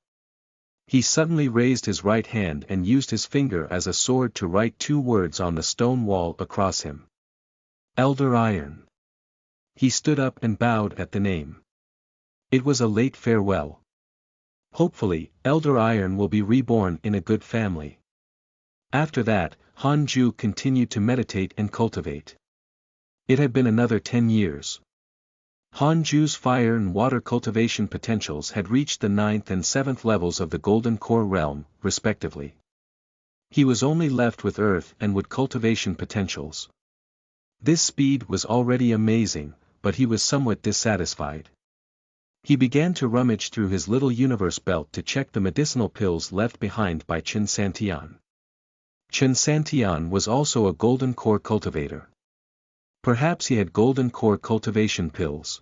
He suddenly raised his right hand and used his finger as a sword to write 2 words on the stone wall across him. Elder Iron. He stood up and bowed at the name. It was a late farewell. Hopefully, Elder Iron will be reborn in a good family. After that, Han Ju continued to meditate and cultivate. It had been another 10 years. Han Ju's fire and water cultivation potentials had reached the 9th and 7th levels of the Golden Core realm, respectively. He was only left with earth and wood cultivation potentials. This speed was already amazing, but he was somewhat dissatisfied. He began to rummage through his little universe belt to check the medicinal pills left behind by Chen Santian. Chen Santian was also a golden core cultivator. Perhaps he had golden core cultivation pills.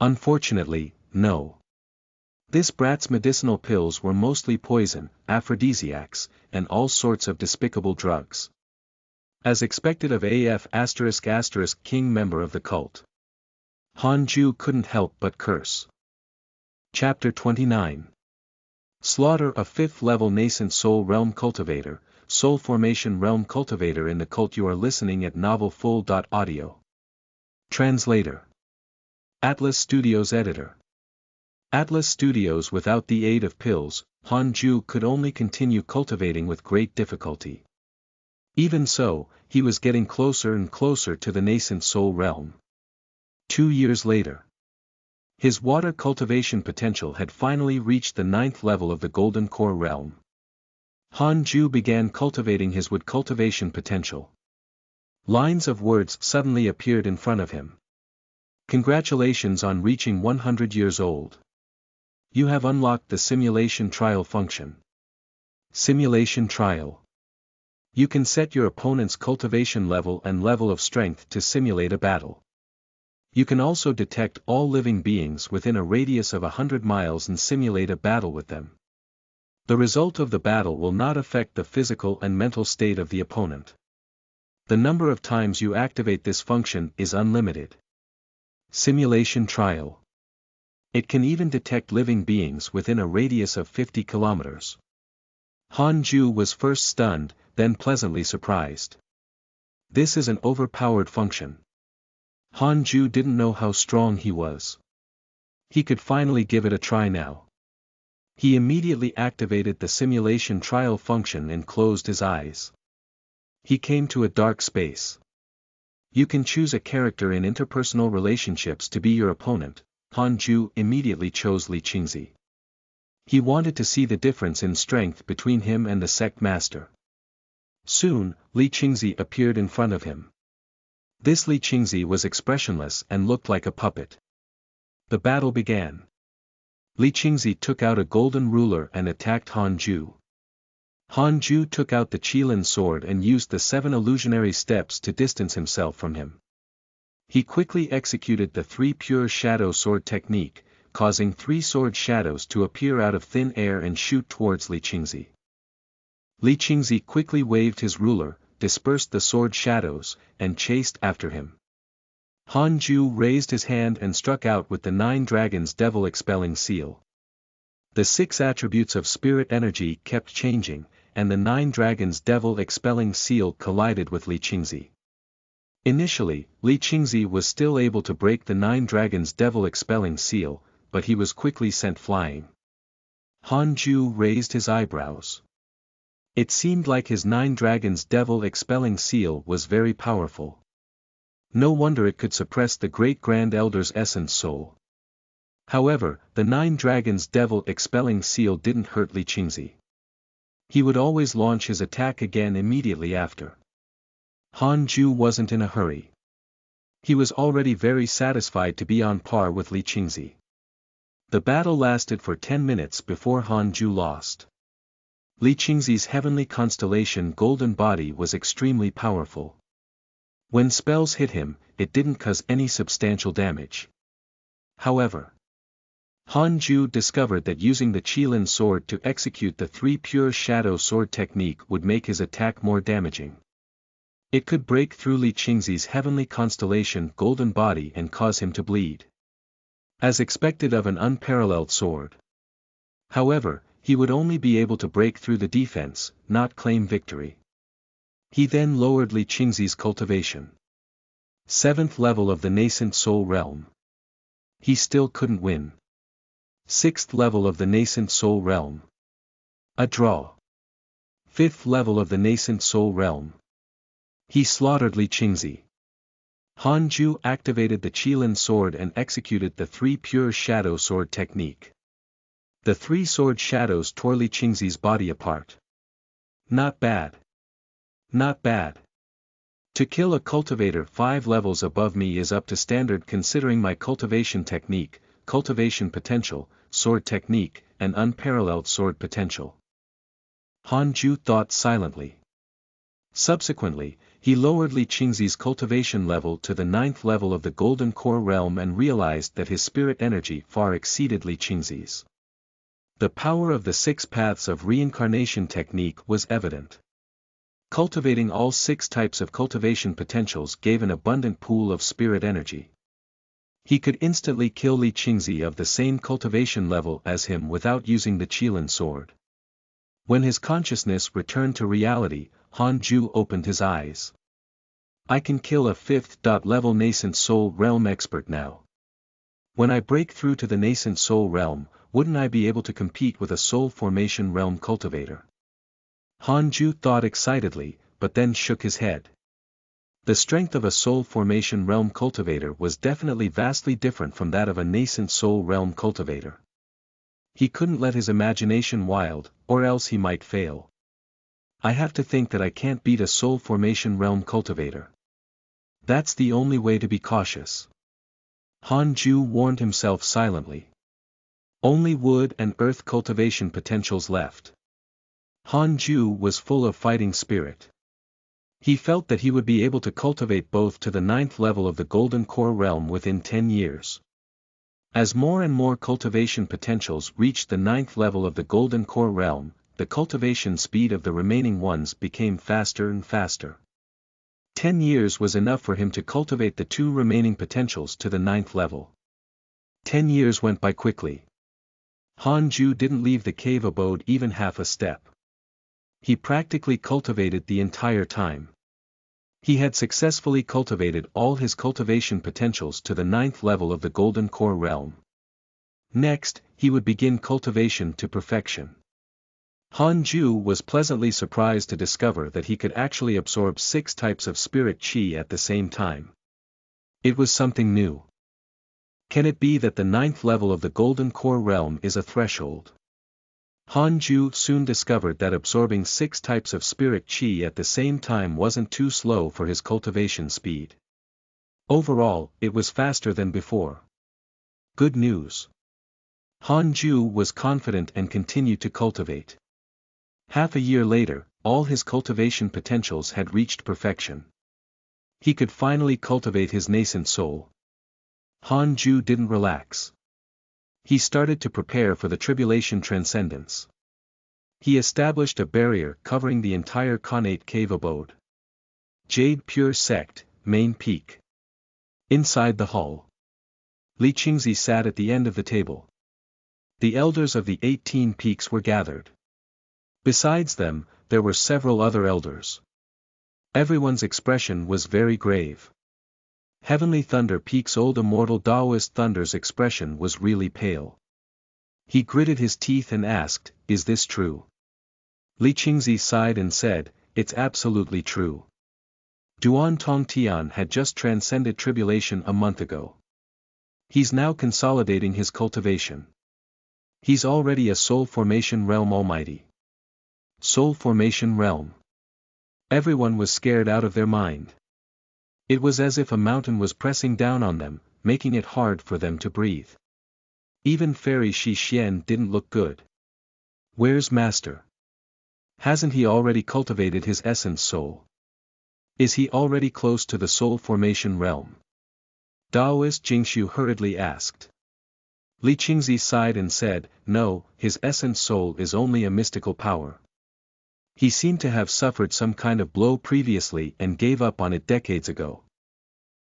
Unfortunately, no. This brat's medicinal pills were mostly poison, aphrodisiacs, and all sorts of despicable drugs. As expected of AF*** king member of the cult. Han Ju couldn't help but curse. Chapter 29. Slaughter a 5th level nascent soul realm cultivator, soul formation realm cultivator in the cult. You are listening at novelfull.audio. Translator. Atlas Studios Editor. Atlas Studios. Without the aid of pills, Han Ju could only continue cultivating with great difficulty. Even so, he was getting closer and closer to the nascent soul realm. 2 years later. His water cultivation potential had finally reached the 9th level of the Golden Core realm. Han Ju began cultivating his wood cultivation potential. Lines of words suddenly appeared in front of him. Congratulations on reaching 100 years old. You have unlocked the simulation trial function. Simulation trial. You can set your opponent's cultivation level and level of strength to simulate a battle. You can also detect all living beings within a radius of 100 miles and simulate a battle with them. The result of the battle will not affect the physical and mental state of the opponent. The number of times you activate this function is unlimited. Simulation trial. It can even detect living beings within a radius of 50 kilometers. Han Ju was first stunned, then pleasantly surprised. This is an overpowered function. Han Ju didn't know how strong he was. He could finally give it a try now. He immediately activated the simulation trial function and closed his eyes. He came to a dark space. You can choose a character in interpersonal relationships to be your opponent. Han Ju immediately chose Li Qingzi. He wanted to see the difference in strength between him and the sect master. Soon, Li Qingzi appeared in front of him. This Li Qingzi was expressionless and looked like a puppet. The battle began. Li Qingzi took out a golden ruler and attacked Han Ju. Han Ju took out the Qilin sword and used the 7 illusionary steps to distance himself from him. He quickly executed the 3 pure shadow sword technique, causing 3 sword shadows to appear out of thin air and shoot towards Li Qingzi. Li Qingzi quickly waved his ruler, dispersed the sword shadows, and chased after him. Han Ju raised his hand and struck out with the 9 dragons devil expelling seal. The 6 attributes of spirit energy kept changing, and the 9 dragons devil expelling seal collided with Li Qingzi. Initially, Li Qingzi was still able to break the 9 dragons devil expelling seal, but he was quickly sent flying. Han Ju raised his eyebrows. It seemed like his 9 dragons devil expelling seal was very powerful. No wonder it could suppress the great grand elder's essence soul. However, the 9 dragons devil expelling seal didn't hurt Li Qingzi. He would always launch his attack again immediately after. Han Ju wasn't in a hurry. He was already very satisfied to be on par with Li Qingzi. The battle lasted for 10 minutes before Han Ju lost. Li Qingzi's heavenly constellation golden body was extremely powerful. When spells hit him, it didn't cause any substantial damage. However, Han Ju discovered that using the Qilin sword to execute the 3 pure shadow sword technique would make his attack more damaging. It could break through Li Qingzi's heavenly constellation golden body and cause him to bleed. As expected of an unparalleled sword. However, he would only be able to break through the defense, not claim victory. He then lowered Li Qingzi's cultivation. 7th level of the nascent soul realm. He still couldn't win. 6th level of the nascent soul realm. A draw. 5th level of the nascent soul realm. He slaughtered Li Qingzi. Han Ju activated the Qilin sword and executed the 3 pure shadow sword technique. The 3 sword shadows tore Li Qingzi's body apart. Not bad. Not bad. To kill a cultivator 5 levels above me is up to standard considering my cultivation technique, cultivation potential, sword technique, and unparalleled sword potential. Han Ju thought silently. Subsequently, he lowered Li Qingzi's cultivation level to the 9th level of the Golden Core realm and realized that his spirit energy far exceeded Li Qingzi's. The power of the 6 paths of reincarnation technique was evident. Cultivating all 6 types of cultivation potentials gave an abundant pool of spirit energy. He could instantly kill Li Qingzi of the same cultivation level as him without using the Qilin sword. When his consciousness returned to reality, Han Ju opened his eyes. I can kill a 5th level nascent soul realm expert now. When I break through to the nascent soul realm, wouldn't I be able to compete with a soul formation realm cultivator? Han Ju thought excitedly, but then shook his head. The strength of a soul formation realm cultivator was definitely vastly different from that of a nascent soul realm cultivator. He couldn't let his imagination wild, or else he might fail. I have to think that I can't beat a soul formation realm cultivator. That's the only way to be cautious. Han Ju warned himself silently. Only wood and earth cultivation potentials left. Han Ju was full of fighting spirit. He felt that he would be able to cultivate both to the 9th level of the Golden Core realm within 10 years. As more and more cultivation potentials reached the 9th level of the Golden Core realm, the cultivation speed of the remaining ones became faster and faster. 10 years was enough for him to cultivate the 2 remaining potentials to the 9th level. 10 years went by quickly. Han Ju didn't leave the cave abode even half a step. He practically cultivated the entire time. He had successfully cultivated all his cultivation potentials to the 9th level of the Golden Core realm. Next, he would begin cultivation to perfection. Han Ju was pleasantly surprised to discover that he could actually absorb 6 types of spirit qi at the same time. It was something new. Can it be that the 9th level of the Golden Core realm is a threshold? Han Ju soon discovered that absorbing 6 types of spirit qi at the same time wasn't too slow for his cultivation speed. Overall, it was faster than before. Good news. Han Ju was confident and continued to cultivate. Half a year later, all his cultivation potentials had reached perfection. He could finally cultivate his nascent soul. Han Ju didn't relax. He started to prepare for the tribulation transcendence. He established a barrier covering the entire Khanate cave abode. Jade Pure Sect, main peak. Inside the hall, Li Qingzi sat at the end of the table. The elders of the 18 peaks were gathered. Besides them, there were several other elders. Everyone's expression was very grave. Heavenly Thunder Peak's old immortal Taoist Thunder's expression was really pale. He gritted his teeth and asked, "Is this true?" Li Qingzi sighed and said, "It's absolutely true. Duan Tongtian had just transcended tribulation a month ago. He's now consolidating his cultivation. He's already a soul formation realm almighty." Soul formation realm. Everyone was scared out of their mind. It was as if a mountain was pressing down on them, making it hard for them to breathe. Even Fairy Shi Xian didn't look good. Where's Master? Hasn't he already cultivated his essence soul? Is he already close to the soul formation realm? Taoist Jingshu hurriedly asked. Li Qingzi sighed and said, "No, his essence soul is only a mystical power. He seemed to have suffered some kind of blow previously and gave up on it decades ago.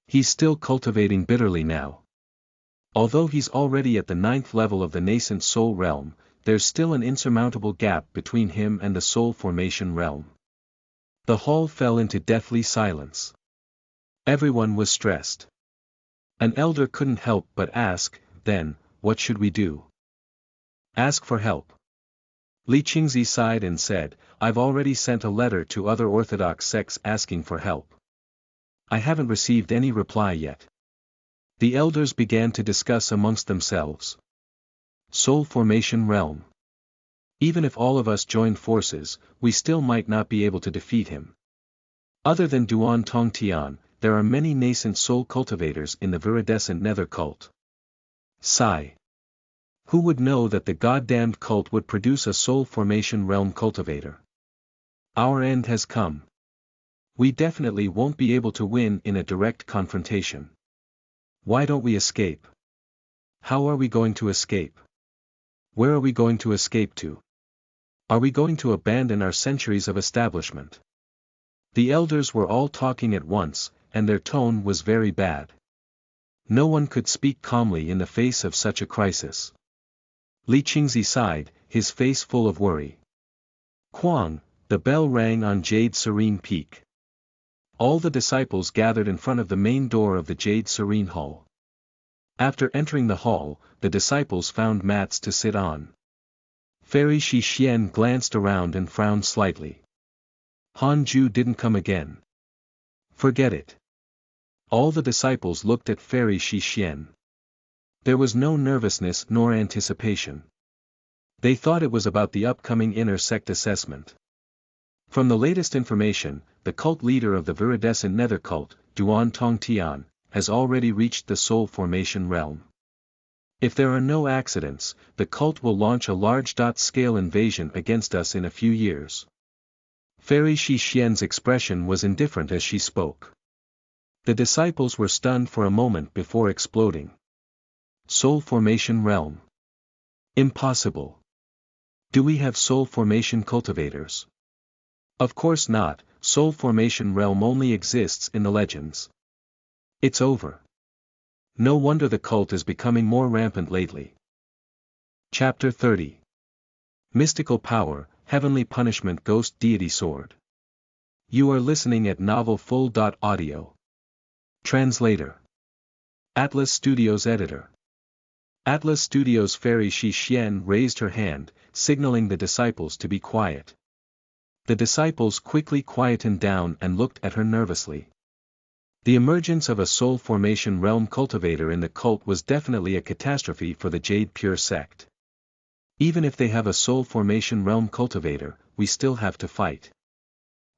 He's still cultivating bitterly now. Although he's already at the 9th level of the nascent soul realm, there's still an insurmountable gap between him and the soul formation realm." The hall fell into deathly silence. Everyone was stressed. An elder couldn't help but ask, "Then, what should we do?" "Ask for help." Li Qingzi sighed and said, "I've already sent a letter to other orthodox sects asking for help. I haven't received any reply yet. The elders began to discuss amongst themselves. Soul formation realm. Even if all of us joined forces, we still might not be able to defeat him. Other than Duan Tong Tian, there are many nascent soul cultivators in the viridescent nether cult. Sigh. Who would know that the goddamned cult would produce a soul formation realm cultivator? Our end has come. We definitely won't be able to win in a direct confrontation. Why don't we escape? How are we going to escape? Where are we going to escape to? Are we going to abandon our centuries of establishment? The elders were all talking at once, and their tone was very bad. No one could speak calmly in the face of such a crisis. Li Qingzi sighed, his face full of worry. Quang, the bell rang on Jade Serene Peak. All the disciples gathered in front of the main door of the Jade Serene Hall. After entering the hall, the disciples found mats to sit on. Fairy Shi Xian glanced around and frowned slightly. Han Ju didn't come again. Forget it. All the disciples looked at Fairy Shi Xian. There was no nervousness nor anticipation. They thought it was about the upcoming inner sect assessment. From the latest information, the cult leader of the viridescent nether cult, Duan Tong Tian, has already reached the soul formation realm. If there are no accidents, the cult will launch a large-scale invasion against us in a few years. Fairy Shi Xian's expression was indifferent as she spoke. The disciples were stunned for a moment before exploding. Soul formation realm. Impossible. Do we have soul formation cultivators? Of course not, soul formation realm only exists in the legends. It's over. No wonder the cult is becoming more rampant lately. Chapter 30. Mystical Power, Heavenly Punishment Ghost Deity Sword. You are listening at novelfull.audio. Translator. Atlas Studios Editor. Atlas Studios Fairy Shi Xian raised her hand, signaling the disciples to be quiet. The disciples quickly quietened down and looked at her nervously. The emergence of a soul formation realm cultivator in the cult was definitely a catastrophe for the Jade Pure sect. Even if they have a soul formation realm cultivator, we still have to fight.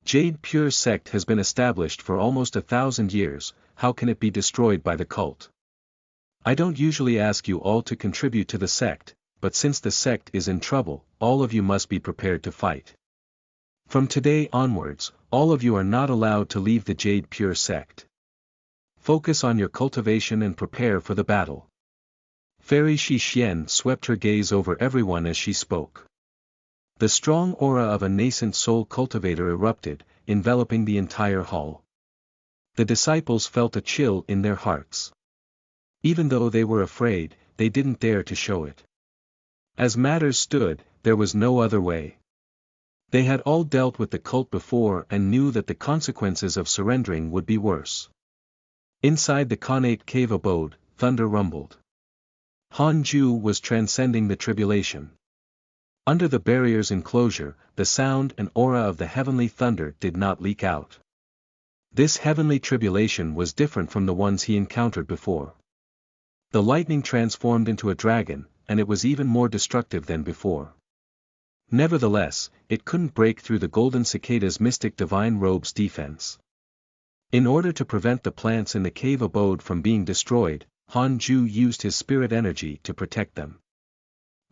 Jade Pure sect has been established for almost 1,000 years, how can it be destroyed by the cult? I don't usually ask you all to contribute to the sect, but since the sect is in trouble, all of you must be prepared to fight. From today onwards, all of you are not allowed to leave the Jade Pure sect. Focus on your cultivation and prepare for the battle. Fairy Shi Xian swept her gaze over everyone as she spoke. The strong aura of a nascent soul cultivator erupted, enveloping the entire hall. The disciples felt a chill in their hearts. Even though they were afraid, they didn't dare to show it. As matters stood, there was no other way. They had all dealt with the cult before and knew that the consequences of surrendering would be worse. Inside the connate cave abode, thunder rumbled. Han Ju was transcending the tribulation. Under the barrier's enclosure, the sound and aura of the heavenly thunder did not leak out. This heavenly tribulation was different from the ones he encountered before. The lightning transformed into a dragon, and it was even more destructive than before. Nevertheless, it couldn't break through the golden cicada's mystic divine robe's defense. In order to prevent the plants in the cave abode from being destroyed, Han Ju used his spirit energy to protect them.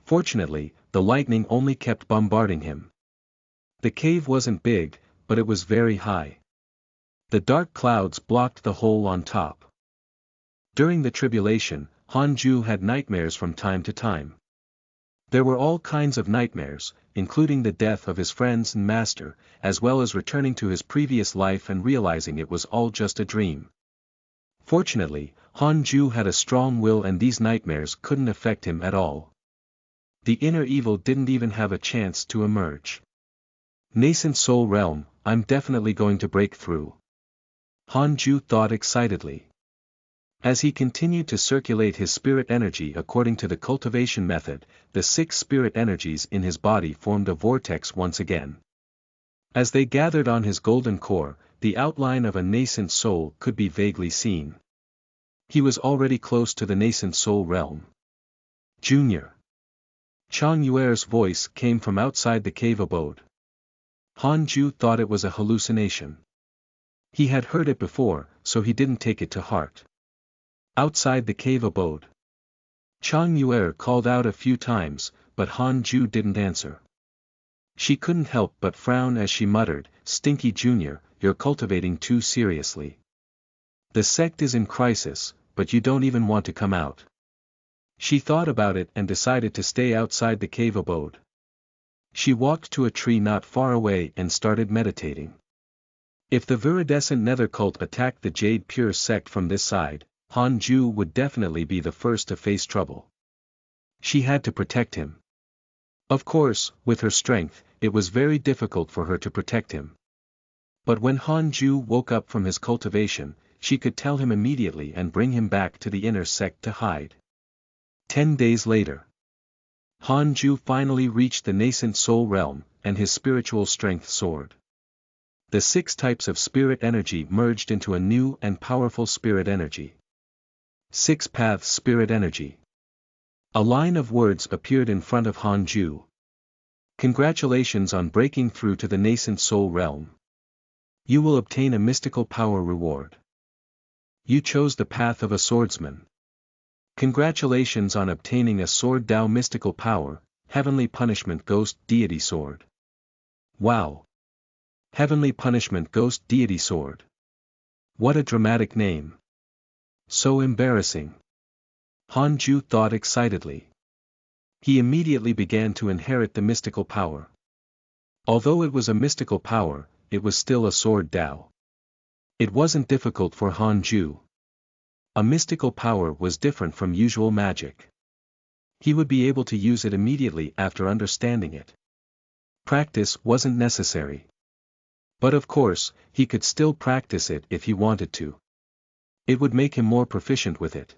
Fortunately, the lightning only kept bombarding him. The cave wasn't big, but it was very high. The dark clouds blocked the hole on top. During the tribulation, Han Ju had nightmares from time to time. There were all kinds of nightmares, including the death of his friends and master, as well as returning to his previous life and realizing it was all just a dream. Fortunately, Han Ju had a strong will and these nightmares couldn't affect him at all. The inner evil didn't even have a chance to emerge. Nascent soul realm, I'm definitely going to break through. Han Ju thought excitedly. As he continued to circulate his spirit energy according to the cultivation method, the 6 spirit energies in his body formed a vortex once again. As they gathered on his golden core, the outline of a nascent soul could be vaguely seen. He was already close to the nascent soul realm. Junior. Chang Yuer's voice came from outside the cave abode. Han Ju thought it was a hallucination. He had heard it before, so he didn't take it to heart. Outside the cave abode. Chang Yuer called out a few times, but Han Ju didn't answer. She couldn't help but frown as she muttered, "Stinky Junior, you're cultivating too seriously. The sect is in crisis, but you don't even want to come out." She thought about it and decided to stay outside the cave abode. She walked to a tree not far away and started meditating. If the viridescent nether cult attacked the Jade Pure sect from this side, Han Ju would definitely be the first to face trouble. She had to protect him. Of course, with her strength, it was very difficult for her to protect him. But when Han Ju woke up from his cultivation, she could tell him immediately and bring him back to the inner sect to hide. 10 days later. Han Ju finally reached the nascent soul realm, and his spiritual strength soared. The 6 types of spirit energy merged into a new and powerful spirit energy. 6 paths spirit energy. A line of words appeared in front of Han Ju. Congratulations on breaking through to the nascent soul realm. You will obtain a mystical power reward. You chose the path of a swordsman. Congratulations on obtaining a Sword Dao mystical power, Heavenly Punishment Ghost Deity Sword. Wow! Heavenly Punishment Ghost Deity Sword. What a dramatic name. So embarrassing. Han Ju thought excitedly. He immediately began to inherit the mystical power. Although it was a mystical power, it was still a Sword Dao. It wasn't difficult for Han Ju. A mystical power was different from usual magic. He would be able to use it immediately after understanding it. Practice wasn't necessary. But of course, he could still practice it if he wanted to. It would make him more proficient with it.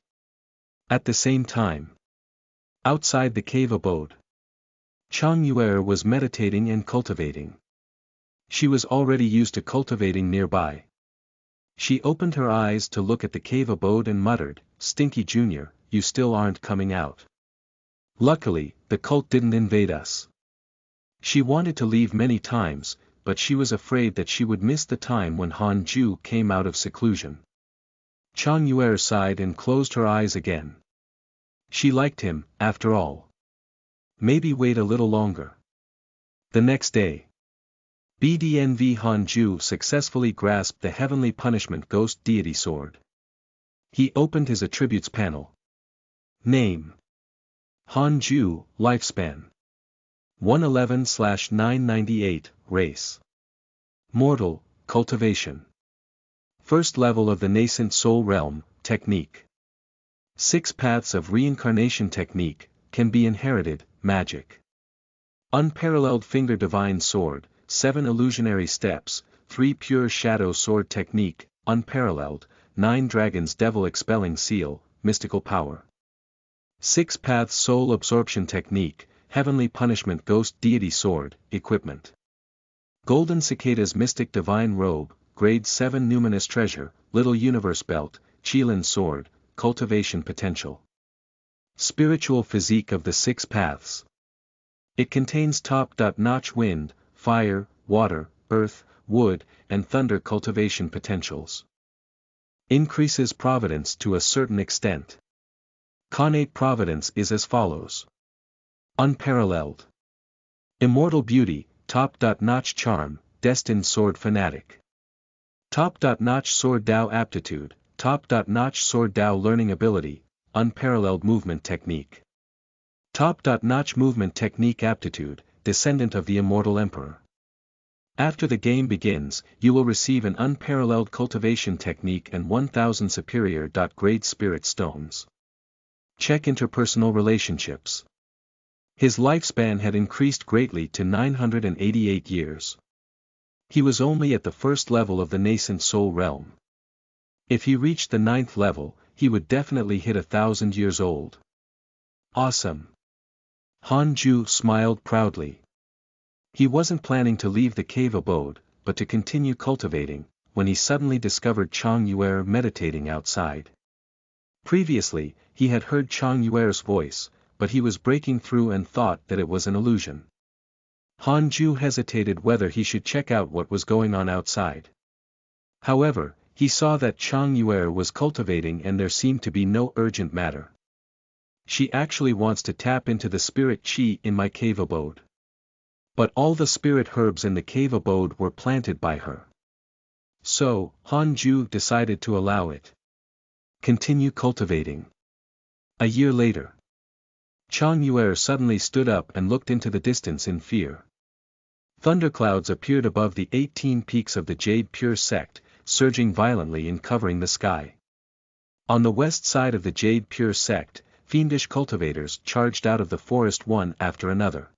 At the same time, outside the cave abode, Chang Yuer was meditating and cultivating. She was already used to cultivating nearby. She opened her eyes to look at the cave abode and muttered, "Stinky Junior, you still aren't coming out." Luckily, the cult didn't invade us. She wanted to leave many times, but she was afraid that she would miss the time when Han Ju came out of seclusion. Chang Yuer sighed and closed her eyes again. She liked him, after all. Maybe wait a little longer. The next day, BDNV Han Ju successfully grasped the Heavenly Punishment Ghost Deity Sword. He opened his attributes panel. Name: Han Ju, lifespan 111/998, race: mortal, cultivation. First level of the nascent soul realm, technique. 6 paths of reincarnation technique, can be inherited, magic. Unparalleled finger divine sword, 7 illusionary steps, 3 pure shadow sword technique, unparalleled, 9 dragons devil expelling seal, mystical power. 6 paths soul absorption technique, heavenly punishment ghost deity sword, equipment. Golden cicadas mystic divine robe, grade 7 numinous treasure, little universe belt, Qilin sword, cultivation potential. Spiritual physique of the 6 paths. It contains top-notch wind, fire, water, earth, wood, and thunder cultivation potentials. Increases providence to a certain extent. Connate providence is as follows. Unparalleled. Immortal beauty, top-notch charm, destined sword fanatic. Top-notch sword Dao aptitude, top-notch sword Dao learning ability, unparalleled movement technique. Top-notch movement technique aptitude, descendant of the immortal emperor. After the game begins, you will receive an unparalleled cultivation technique and 1000 superior grade spirit stones. Check interpersonal relationships. His lifespan had increased greatly to 988 years. He was only at the first level of the nascent soul realm. If he reached the 9th level, he would definitely hit 1,000 years old. Awesome. Han Ju smiled proudly. He wasn't planning to leave the cave abode, but to continue cultivating, when he suddenly discovered Chang Yuer meditating outside. Previously, he had heard Chang Yuer's voice, but he was breaking through and thought that it was an illusion. Han Ju hesitated whether he should check out what was going on outside. However, he saw that Chang Yuer was cultivating and there seemed to be no urgent matter. She actually wants to tap into the spirit chi in my cave abode. But all the spirit herbs in the cave abode were planted by her. So, Han Ju decided to allow it. Continue cultivating. A year later. Chang Yuer suddenly stood up and looked into the distance in fear. Thunderclouds appeared above the 18 peaks of the Jade Pure sect, surging violently and covering the sky. On the west side of the Jade Pure sect, fiendish cultivators charged out of the forest one after another.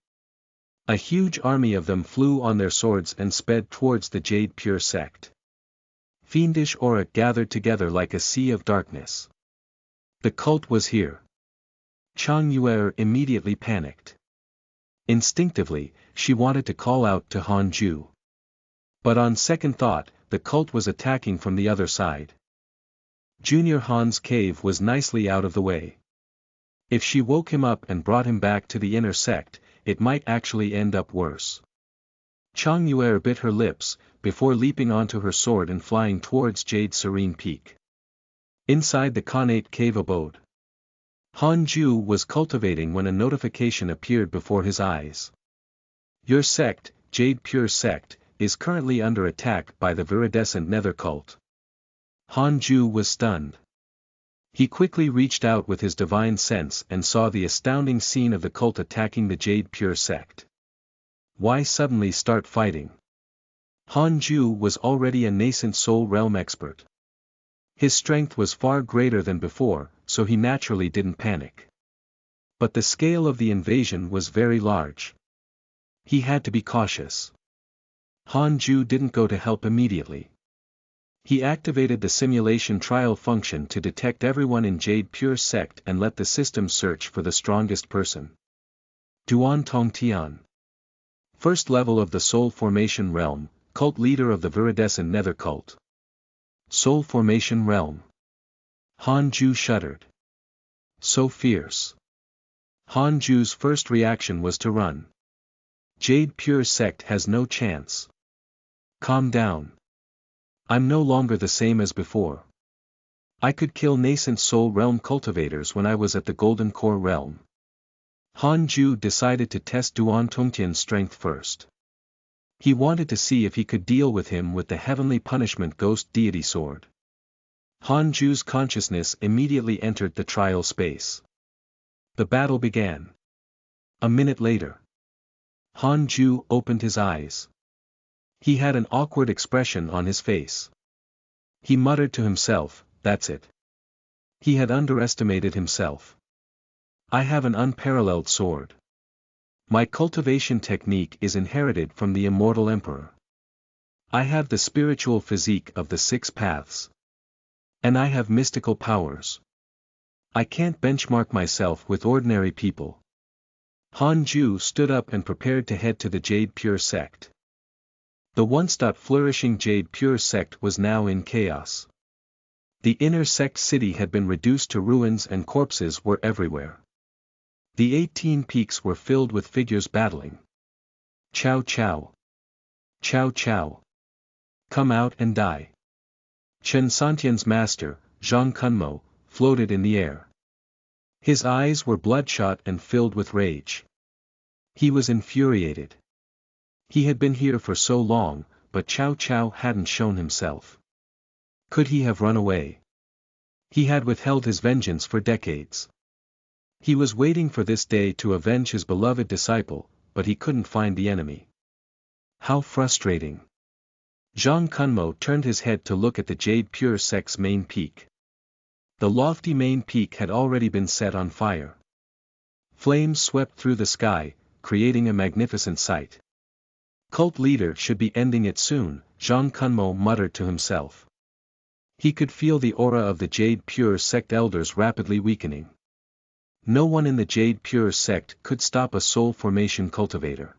A huge army of them flew on their swords and sped towards the Jade Pure sect. Fiendish aura gathered together like a sea of darkness. The cult was here. Chang Yuer immediately panicked. Instinctively, she wanted to call out to Han Ju. But on second thought, the cult was attacking from the other side. Junior Han's cave was nicely out of the way. If she woke him up and brought him back to the inner sect, it might actually end up worse. Chang Yuer bit her lips, before leaping onto her sword and flying towards Jade Serene Peak. Inside the Khanate cave abode. Han Ju was cultivating when a notification appeared before his eyes. Your sect, Jade Pure sect, is currently under attack by the viridescent nether cult. Han Ju was stunned. He quickly reached out with his divine sense and saw the astounding scene of the cult attacking the Jade Pure sect. Why suddenly start fighting? Han Ju was already a nascent soul realm expert. His strength was far greater than before, so he naturally didn't panic. But the scale of the invasion was very large. He had to be cautious. Han Ju didn't go to help immediately. He activated the simulation trial function to detect everyone in Jade Pure sect and let the system search for the strongest person. Duan Tongtian. First level of the Soul Formation Realm, cult leader of the viridescent nether cult. Soul Formation Realm. Han Ju shuddered. So fierce. Han Ju's first reaction was to run. Jade Pure sect has no chance. Calm down. I'm no longer the same as before. I could kill nascent soul realm cultivators when I was at the Golden Core realm. Han Ju decided to test Duan Tongtian's strength first. He wanted to see if he could deal with him with the heavenly punishment ghost deity sword. Han Ju's consciousness immediately entered the trial space. The battle began. A minute later. Han Ju opened his eyes. He had an awkward expression on his face. He muttered to himself, that's it. He had underestimated himself. I have an unparalleled sword. My cultivation technique is inherited from the immortal emperor. I have the spiritual physique of the 6 paths. And I have mystical powers. I can't benchmark myself with ordinary people. Han Ju stood up and prepared to head to the Jade Pure sect. The once flourishing Jade Pure sect was now in chaos. The inner sect city had been reduced to ruins and corpses were everywhere. The 18 peaks were filled with figures battling. Chow chow. Chow chow. Come out and die. Chen Santian's master, Zhang Kunmo, floated in the air. His eyes were bloodshot and filled with rage. He was infuriated. He had been here for so long, but Chow Chow hadn't shown himself. Could he have run away? He had withheld his vengeance for decades. He was waiting for this day to avenge his beloved disciple, but he couldn't find the enemy. How frustrating. Zhang Kunmo turned his head to look at the Jade Pure sect's main peak. The lofty main peak had already been set on fire. Flames swept through the sky, creating a magnificent sight. Cult leader should be ending it soon, Zhang Kunmo muttered to himself. He could feel the aura of the Jade Pure sect elders rapidly weakening. No one in the Jade Pure sect could stop a soul formation cultivator.